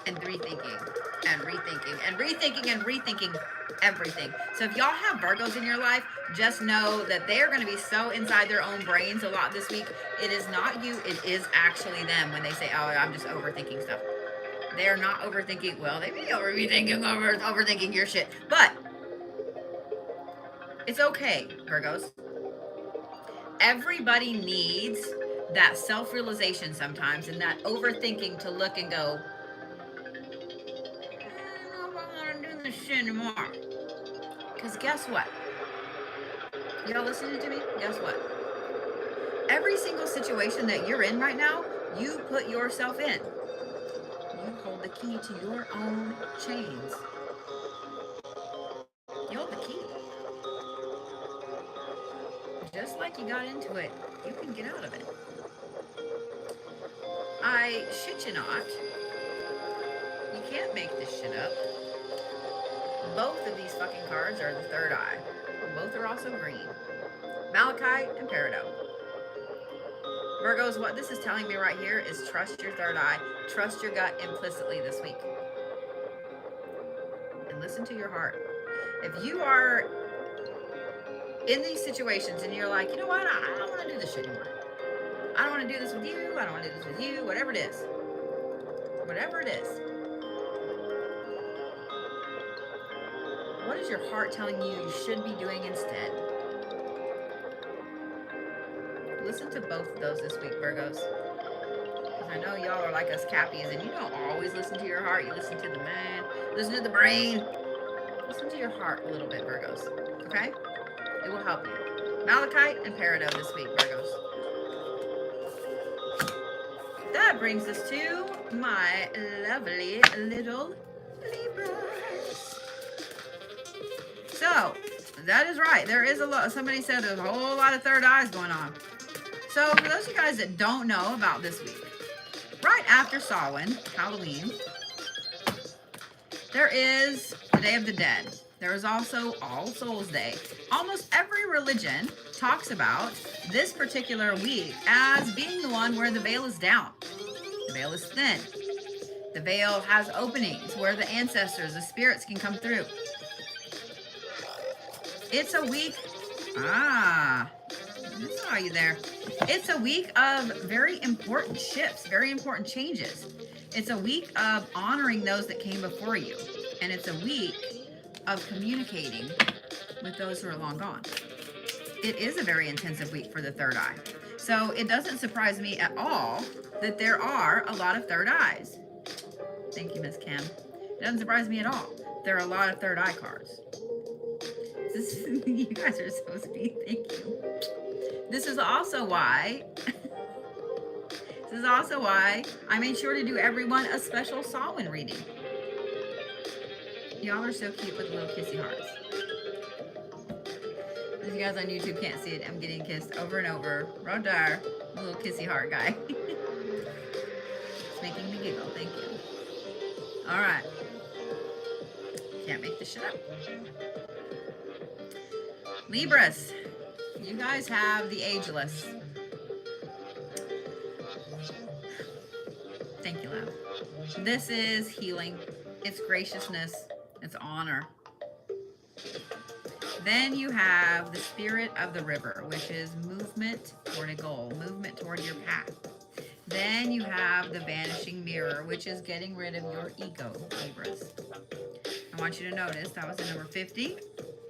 and rethinking and rethinking and rethinking and rethinking everything. So if y'all have Virgos in your life, just know that they are going to be so inside their own brains a lot this week. It is not you. It is actually them when they say, oh, I'm just overthinking stuff. They are not overthinking. Well, they may overthinking your shit. But it's okay, Virgos. Everybody needs that self-realization sometimes and that overthinking to look and go, I don't know if I want to do this shit anymore. Because guess what? Y'all listening to me? Guess what? Every single situation that you're in right now, you put yourself in. You hold the key to your own chains. You hold the key. Just like you got into it, you can get out of it. I shit you not. You can't make this shit up. Both of these fucking cards are the third eye. Both are also green. Malachite and Peridot. Virgos, what this is telling me right here is trust your third eye. Trust your gut implicitly this week. And listen to your heart. If you are in these situations and you're like, you know what, I don't want to do this shit anymore. I don't want to do this with you. I don't want to do this with you. Whatever it is. Whatever it is. What is your heart telling you should be doing instead? Listen to both of those this week, Virgos. Because I know y'all are like us Cappies and you don't always listen to your heart. You listen to the mind, listen to the brain. Listen to your heart a little bit, Virgos. Okay? It will help you. Malachite and Peridot this week, Virgos. That brings us to my lovely little Libras. So, that is right. There is a lot. Somebody said there's a whole lot of third eyes going on. So, for those of you guys that don't know about this week, right after Samhain, Halloween, there is the Day of the Dead. There is also All Souls Day. Almost every religion talks about this particular week as being the one where the veil is down. The veil is thin. The veil has openings where the ancestors, the spirits can come through. It's a week, I saw you there. It's a week of very important shifts, very important changes. It's a week of honoring those that came before you. And it's a week of communicating with those who are long gone. It is a very intensive week for the third eye. So it doesn't surprise me at all that there are a lot of third eyes. Thank you, Miss Kim. It doesn't surprise me at all. There are a lot of third eye cards. You guys are so sweet. Thank you. This is also why. This is also why I made sure to do everyone a special Samhain reading. Y'all are so cute with little kissy hearts. If you guys on YouTube can't see it, I'm getting kissed over and over. Rodar, a little kissy heart guy. It's making me giggle. Thank you. All right. Can't make this shit up. Libras, you guys have the ageless. Thank you, love. This is healing. It's graciousness. It's honor. Then you have the spirit of the river, which is movement toward a goal, movement toward your path. Then you have the vanishing mirror, which is getting rid of your ego, Libras. I want you to notice that was the number 50.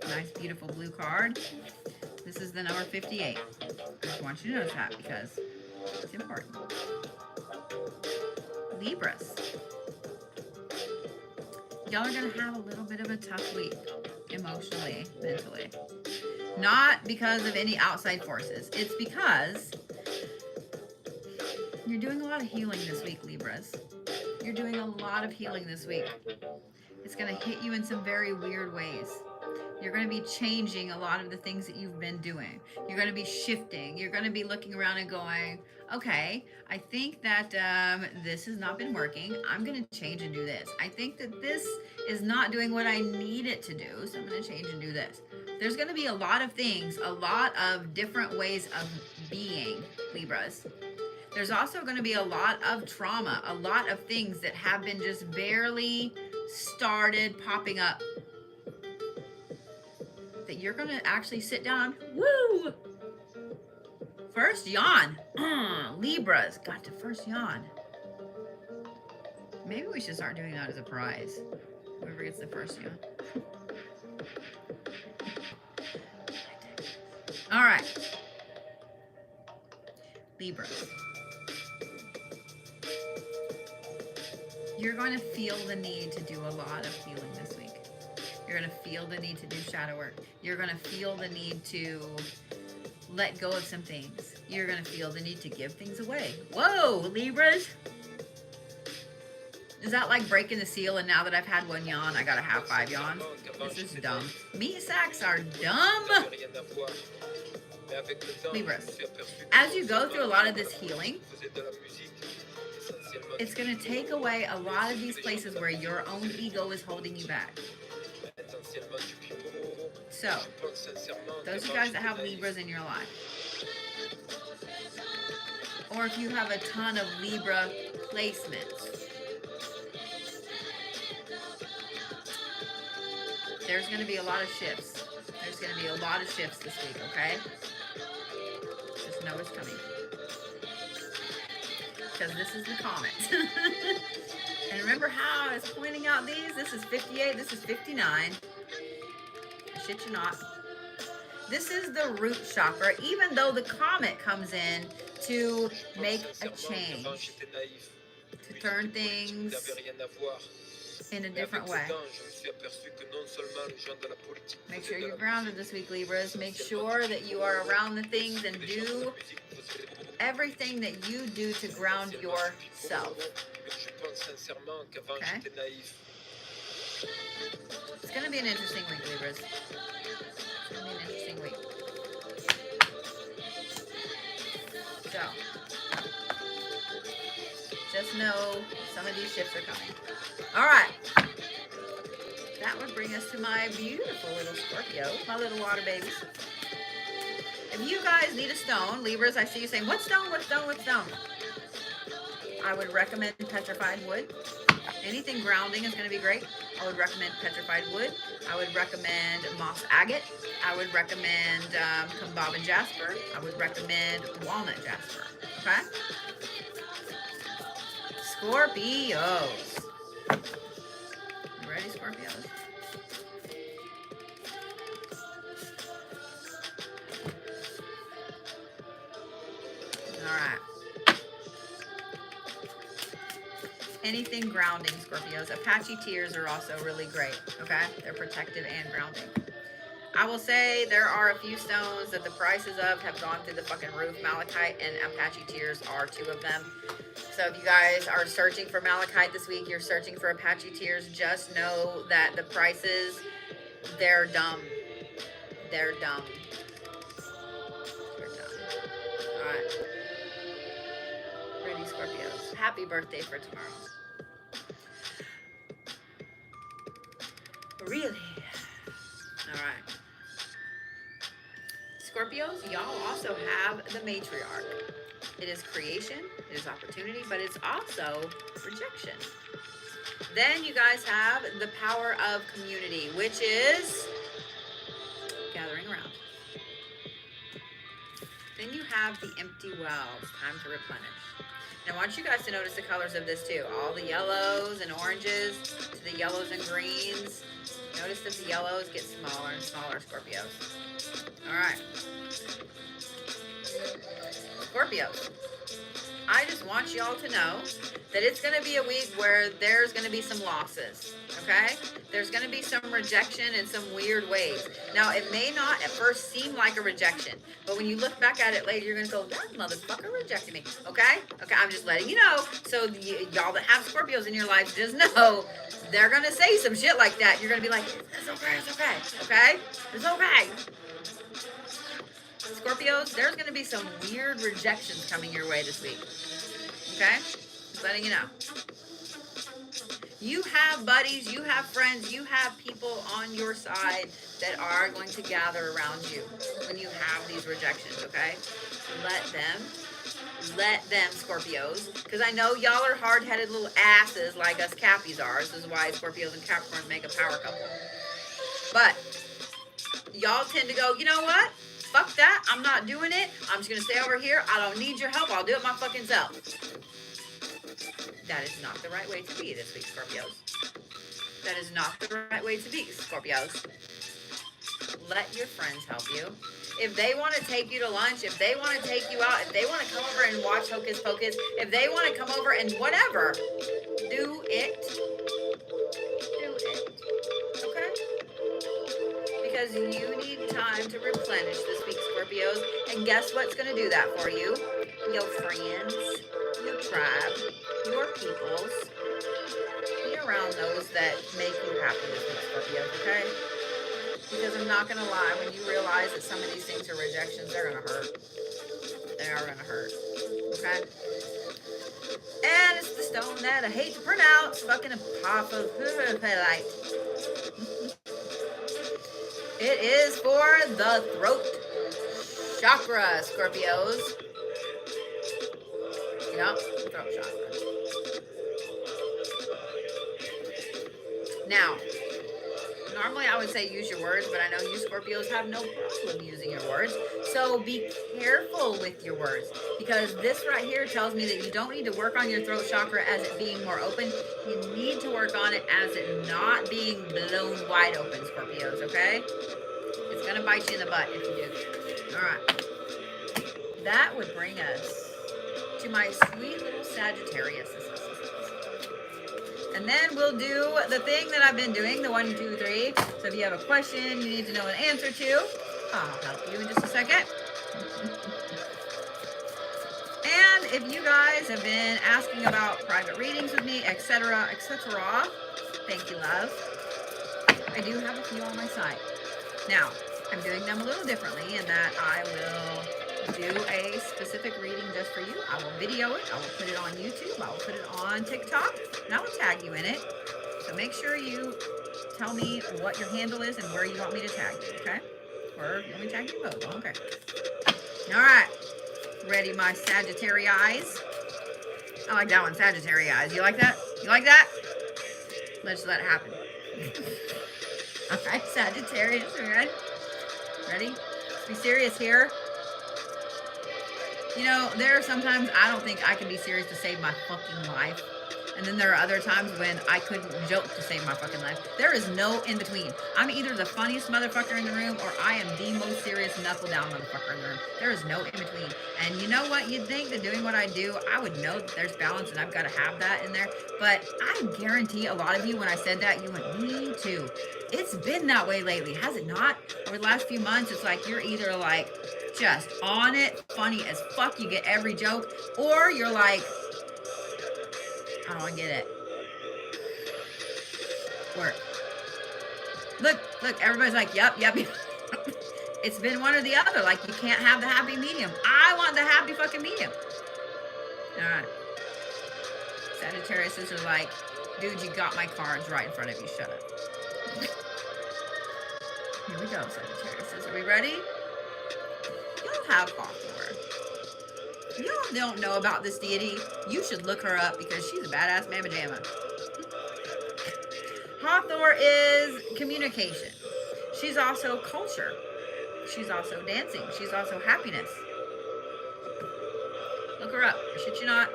Nice, beautiful blue card. This is the number 58. I just want you to notice that because it's important. Libras. Y'all are going to have a little bit of a tough week, emotionally, mentally. Not because of any outside forces. It's because you're doing a lot of healing this week, Libras. You're doing a lot of healing this week. It's going to hit you in some very weird ways. You're going to be changing a lot of the things that you've been doing. You're going to be shifting. You're going to be looking around and going, okay, I think that this has not been working. I'm going to change and do this. I think that this is not doing what I need it to do, so I'm going to change and do this. There's going to be a lot of things, a lot of different ways of being, Libras. There's also going to be a lot of trauma, a lot of things that have been just barely started popping up that you're going to actually sit down. Woo! First yawn. Libras got to first yawn. Maybe we should start doing that as a prize. Whoever gets the first yawn. All right. Libras. You're going to feel the need to do a lot of healing this week. You're going to feel the need to do shadow work. You're going to feel the need to let go of some things. You're going to feel the need to give things away. Whoa, Libras. Is that like breaking the seal and now that I've had one yawn, I got to have 5 yawns? This is dumb. Meat sacks are dumb. Libras. As you go through a lot of this healing, it's going to take away a lot of these places where your own ego is holding you back. So, those of you guys that have Libras in your life, or if you have a ton of Libra placements, there's going to be a lot of shifts. There's going to be a lot of shifts this week, okay? Just know it's coming. Because this is the comet. And remember how I was pointing out these? This is 58, this is 59. I shit you not. This is the root chakra, even though the comet comes in to make a change, to turn things in a different way. Make sure you're grounded this week, Libras. Make sure that you are around the things and do everything that you do to ground yourself. Okay? It's going to be an interesting week, Libras. It's going to be an interesting week. So, just know some of these shifts are coming. All right. That would bring us to my beautiful little Scorpio, my little water babies. If you guys need a stone, Libras, I see you saying, what stone, what stone, what stone? I would recommend petrified wood. Anything grounding is going to be great. I would recommend petrified wood. I would recommend moss agate. I would recommend Kumbhavan jasper. I would recommend walnut jasper. Okay? Scorpios. You ready, Scorpios? All right. Anything grounding, Scorpios. Apache tears are also really great, okay? They're protective and grounding. I will say there are a few stones that the prices of have gone through the fucking roof. Malachite and Apache tears are two of them. So if you guys are searching for malachite this week, you're searching for Apache tears, just know that the prices, they're dumb. They're dumb. They're dumb. All right. Pretty Scorpios. Happy birthday for tomorrow. Really? All right. Scorpios, y'all also have the matriarch. It is creation, it is opportunity, but it's also rejection. Then you guys have the power of community, which is gathering around. Then you have the empty wells, time to replenish. And I want you guys to notice the colors of this too. All the yellows and oranges to the yellows and greens. Notice that the yellows get smaller and smaller, Scorpios. All right. Scorpios, I just want y'all to know that it's going to be a week where there's going to be some losses, okay? There's going to be some rejection in some weird ways. Now, it may not at first seem like a rejection, but when you look back at it later, you're going to go, that motherfucker rejected me, okay? Okay, I'm just letting you know. So y'all that have Scorpios in your life, just know they're going to say some shit like that. You're going to be like, it's okay, okay? It's okay. Scorpios, there's going to be some weird rejections coming your way this week. Okay? Just letting you know. You have buddies, you have friends, you have people on your side that are going to gather around you when you have these rejections, okay? Let them, Scorpios, because I know y'all are hard-headed little asses like us Cappies are. This is why Scorpios and Capricorns make a power couple. But y'all tend to go, you know what? Fuck that. I'm not doing it. I'm just going to stay over here. I don't need your help. I'll do it my fucking self. That is not the right way to be this week, Scorpios. That is not the right way to be, Scorpios. Let your friends help you. If they want to take you to lunch, if they want to take you out, if they want to come over and watch Hocus Pocus, if they want to come over and whatever, do it. Do it. Okay? Because you need time to replenish this week, Scorpios. And guess what's going to do that for you? Your friends, your tribe, your peoples. Be around those that make you happy this week, Scorpios, okay? Because I'm not going to lie, when you realize that some of these things are rejections, they're going to hurt. They are going to hurt, okay? And it's the stone that I hate to pronounce, fucking apophyllite. It is for the throat chakra, Scorpios. Yep, throat chakra. Now, normally I would say use your words, but I know you Scorpios have no problem using your words. So be careful with your words, because this right here tells me that you don't need to work on your throat chakra as it being more open. You need to work on it as it not being blown wide open, Scorpios, okay? It's going to bite you in the butt if you do. All right. That would bring us to my sweet little Sagittarius. And then we'll do the thing that I've been doing, the 1, 2, 3. So if you have a question you need to know an answer to, I'll help you in just a second. And if you guys have been asking about private readings with me, etc., thank you, love. I do have a few on my site. Now, I'm doing them a little differently in that I will do a specific reading just for you. I will video it. I will put it on YouTube. I will put it on TikTok. And I will tag you in it. So make sure you tell me what your handle is and where you want me to tag you, okay? Or you want me to tag you both. Okay. All right. Ready, my Sagittarius eyes? I like that one, Sagittarius eyes. You like that? You like that? Let's let it happen. All right, Sagittarius, ready? Ready? Let's be serious here. You know, there are sometimes I don't think I can be serious to save my fucking life. And then there are other times when I couldn't joke to save my fucking life. There is no in between. I'm either the funniest motherfucker in the room or I am the most serious knuckle down motherfucker in the room. There is no in between. And you know what? You'd think that doing what I do, I would know that there's balance and I've got to have that in there. But I guarantee a lot of you, when I said that, you went, me too. It's been that way lately, has it not? Over the last few months, it's like you're either like just on it, funny as fuck, you get every joke, or you're like, I don't get it. Work. Look, everybody's like, yep. It's been one or the other. Like, you can't have the happy medium. I want the happy fucking medium. All right. Sagittarius are like, dude, you got my cards right in front of you. Shut up. Here we go, Sagittarius. Are we ready? Y'all have Hawthorne. Y'all don't know about this deity. You should look her up because she's a badass mamma jamma. Hawthorne is communication. She's also culture. She's also dancing. She's also happiness. Look her up. I shit you not.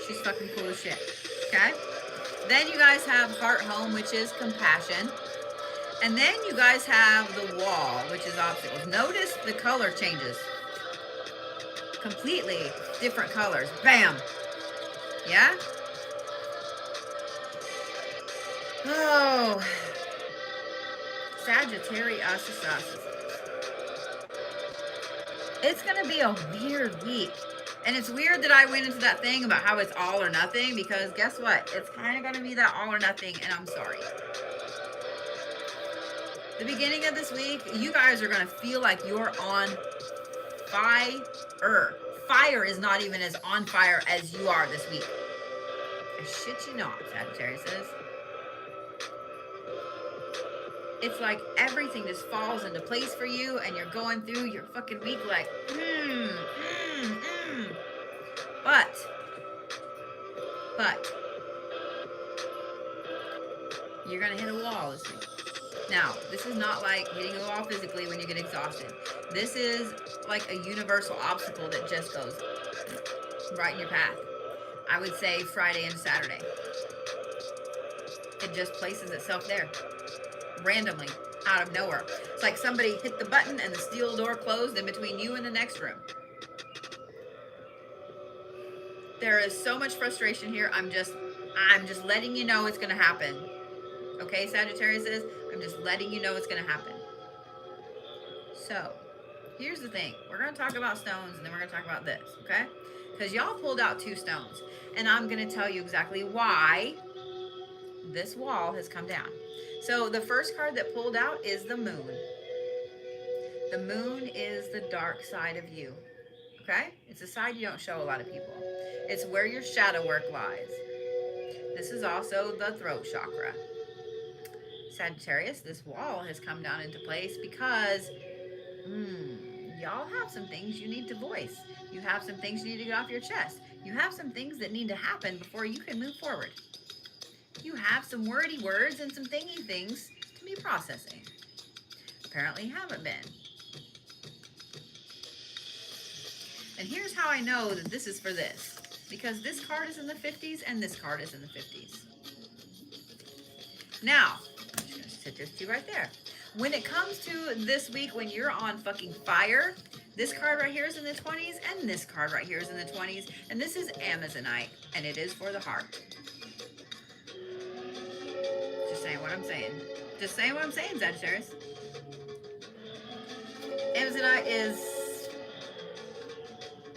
She's fucking cool as shit. Okay? Then you guys have Heart Home, which is compassion. And then you guys have the Wall, which is obstacles. Notice the color changes. Completely different colors. Bam! Yeah? Oh. Sagittarius. It's going to be a weird week. And it's weird that I went into that thing about how it's all or nothing, because guess what? It's kind of going to be that all or nothing, and I'm sorry. The beginning of this week, you guys are going to feel like you're on fire. Fire is not even as on fire as you are this week. I shit you not, Sagittarius is. It's like everything just falls into place for you, and you're going through your fucking week like, But, you're going to hit a wall this week. Now, this is not like hitting a wall physically when you get exhausted. This is like a universal obstacle that just goes right in your path. I would say Friday and Saturday. It just places itself there. Randomly, out of nowhere. It's like somebody hit the button and the steel door closed in between you and the next room. There is so much frustration here. I'm just letting you know it's going to happen. Okay, Sagittarius is, I'm just letting you know it's going to happen. So, here's the thing. We're going to talk about stones, and then we're going to talk about this, okay? Because y'all pulled out 2 stones, and I'm going to tell you exactly why this wall has come down. So, the first card that pulled out is the moon. The moon is the dark side of you, okay? It's a side you don't show a lot of people. It's where your shadow work lies. This is also the throat chakra. Sagittarius, this wall has come down into place because y'all have some things you need to voice. You have some things you need to get off your chest. You have some things that need to happen before you can move forward. You have some wordy words and some thingy things to be processing. Apparently haven't been. And here's how I know that this is for this. Because this card is in the 50s and this card is in the 50s. Now, I'm just going to sit this to you right there. When it comes to this week when you're on fucking fire, this card right here is in the 20s and this card right here is in the 20s. And this is Amazonite and it is for the heart. Just saying what I'm saying. Just saying what I'm saying, Sagittarius. Amazonite is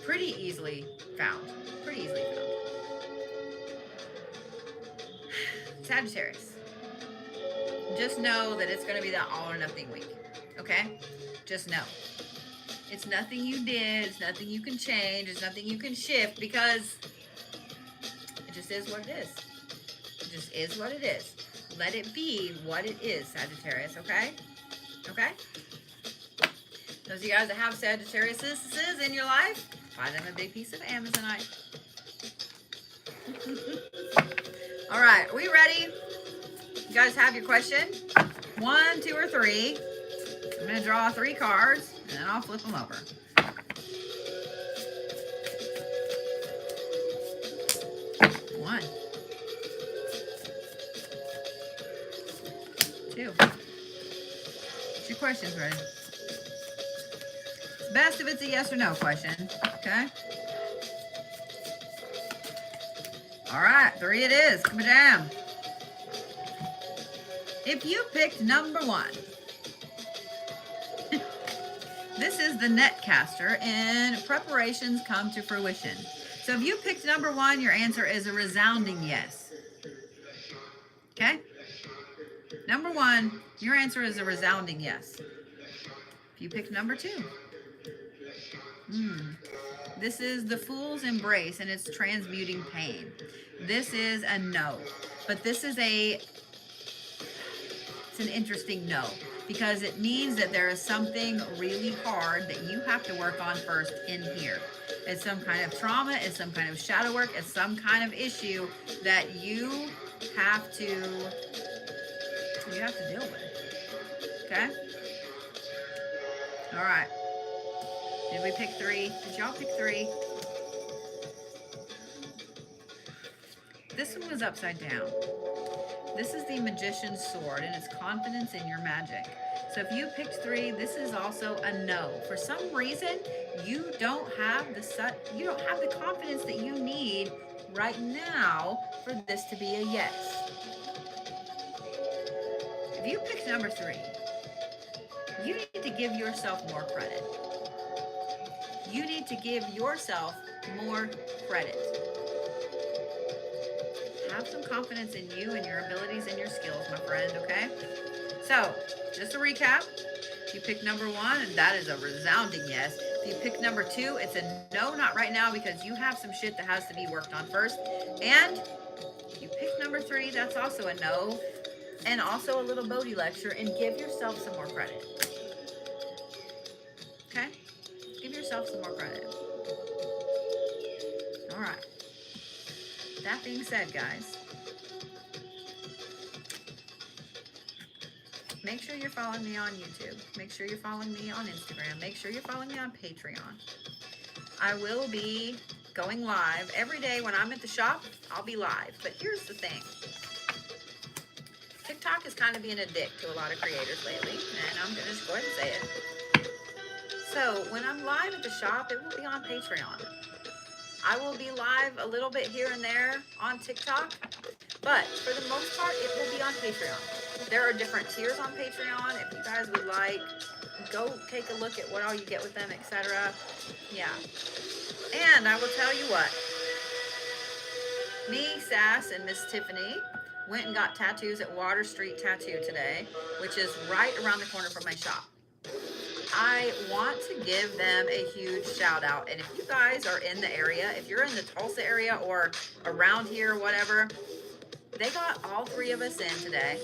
pretty easily found. Pretty easily found. Sagittarius. Just know that it's going to be that all or nothing week. Okay? Just know. It's nothing you did. It's nothing you can change. It's nothing you can shift because it just is what it is. It just is what it is. Let it be what it is, Sagittarius. Okay? Okay? Those of you guys that have Sagittarius in your life, buy them a big piece of Amazonite. All right, are we ready? You guys have your question? 1, 2, or 3. I'm going to draw 3 cards, and then I'll flip them over. 1, 2. What's your questions ready? It's best if it's a yes or no question. Okay. All right, 3 it is. Come down. If you picked number 1, this is the netcaster, and preparations come to fruition. So if you picked number 1, your answer is a resounding yes. Okay? Number 1, your answer is a resounding yes. If you picked number 2, this is the fool's embrace, and it's transmuting pain. This is a no, but this is it's an interesting no, because it means that there is something really hard that you have to work on first in here. It's some kind of trauma, it's some kind of shadow work, it's some kind of issue that you have to deal with. Okay? All right. Did we pick 3? Did y'all pick 3? This one was upside down. This is the Magician's Sword, and it's confidence in your magic. So if you picked 3, this is also a no. For some reason, you don't have the confidence that you need right now for this to be a yes. If you picked number 3, you need to give yourself more credit. You need to give yourself more credit. Have some confidence in you and your abilities and your skills, my friend, okay? So, just to recap, if you pick number 1, that is a resounding yes. If you pick number 2, it's a no, not right now, because you have some shit that has to be worked on first. And if you pick number 3, that's also a no, and also a little Bodhi lecture, and give yourself some more credit. Okay? Give yourself some more credit. All right. That being said, guys, make sure you're following me on YouTube. Make sure you're following me on Instagram. Make sure you're following me on Patreon. I will be going live every day when I'm at the shop. I'll be live. But here's the thing. TikTok is kind of being a dick to a lot of creators lately, and I'm going to just go ahead and say it. So when I'm live at the shop, it will be on Patreon. I will be live a little bit here and there on TikTok, but for the most part, it will be on Patreon. There are different tiers on Patreon. If you guys would like, go take a look at what all you get with them, etc. Yeah. And I will tell you what. Me, Sass, and Miss Tiffany went and got tattoos at Water Street Tattoo today, which is right around the corner from my shop. I want to give them a huge shout out. And if you guys are in the area, if you're in the Tulsa area or around here, whatever, they got all 3 of us in today.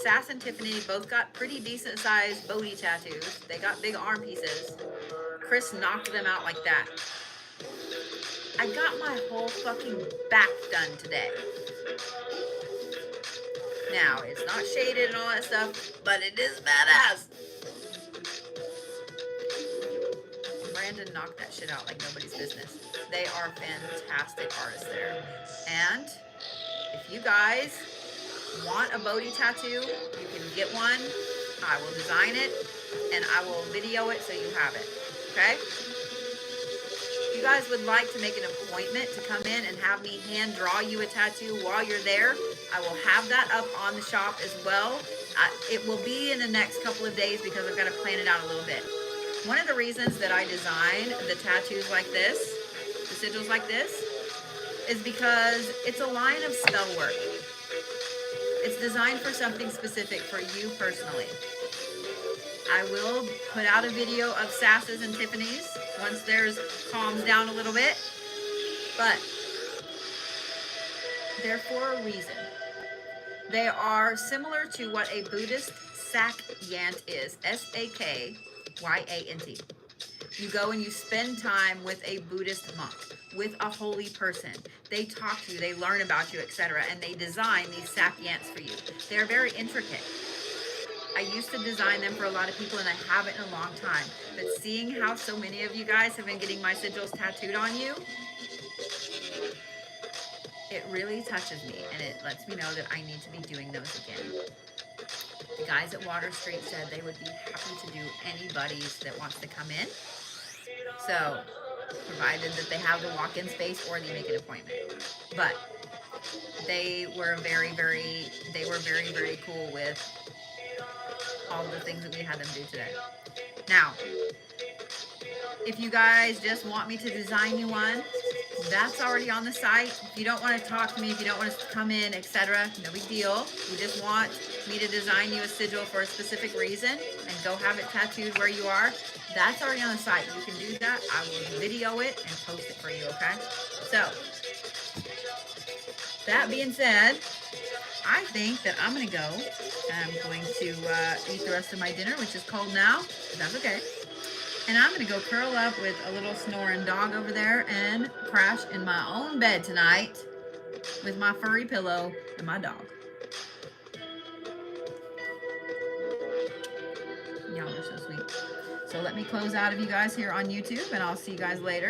Sass and Tiffany both got pretty decent sized Bodhi tattoos. They got big arm pieces. Chris knocked them out like that. I got my whole fucking back done today. Now, it's not shaded and all that stuff, but it is badass. Brandon knocked that shit out like nobody's business. They are fantastic artists there. And if you guys want a Bodhi tattoo, you can get one. I will design it and I will video it so you have it. Okay? If you guys would like to make an appointment to come in and have me hand draw you a tattoo while you're there, I will have that up on the shop as well. It will be in the next couple of days because I've got to plan it out a little bit. One of the reasons that I design the tattoos like this, the sigils like this, is because it's a line of spell work. It's designed for something specific for you personally. I will put out a video of Sass's and Tiffany's once theirs calms down a little bit, but they're for a reason. They are similar to what a Buddhist sakyant is, Sakyant. You go and you spend time with a Buddhist monk, with a holy person. They talk to you, they learn about you, etc. And they design these sakyants for you. They're very intricate. I used to design them for a lot of people and I haven't in a long time. But seeing how so many of you guys have been getting my sigils tattooed on you, it really touches me, and it lets me know that I need to be doing those again. The guys at Water Street said they would be happy to do anybody's that wants to come in. So, provided that they have the walk-in space or they make an appointment. But they were very, very cool with all of the things that we had them do today. Now, if you guys just want me to design you one, that's already on the site. If you don't want to talk to me, if you don't want us to come in, etc., no big deal. You just want me to design you a sigil for a specific reason and go have it tattooed where you are, that's already on the site. You can do that. I will video it and post it for you, okay? So, that being said, I think that I'm going to go. I'm going to eat the rest of my dinner, which is cold now, but that's okay. And I'm going to go curl up with a little snoring dog over there and crash in my own bed tonight with my furry pillow and my dog. Y'all are so sweet. So let me close out of you guys here on YouTube, and I'll see you guys later.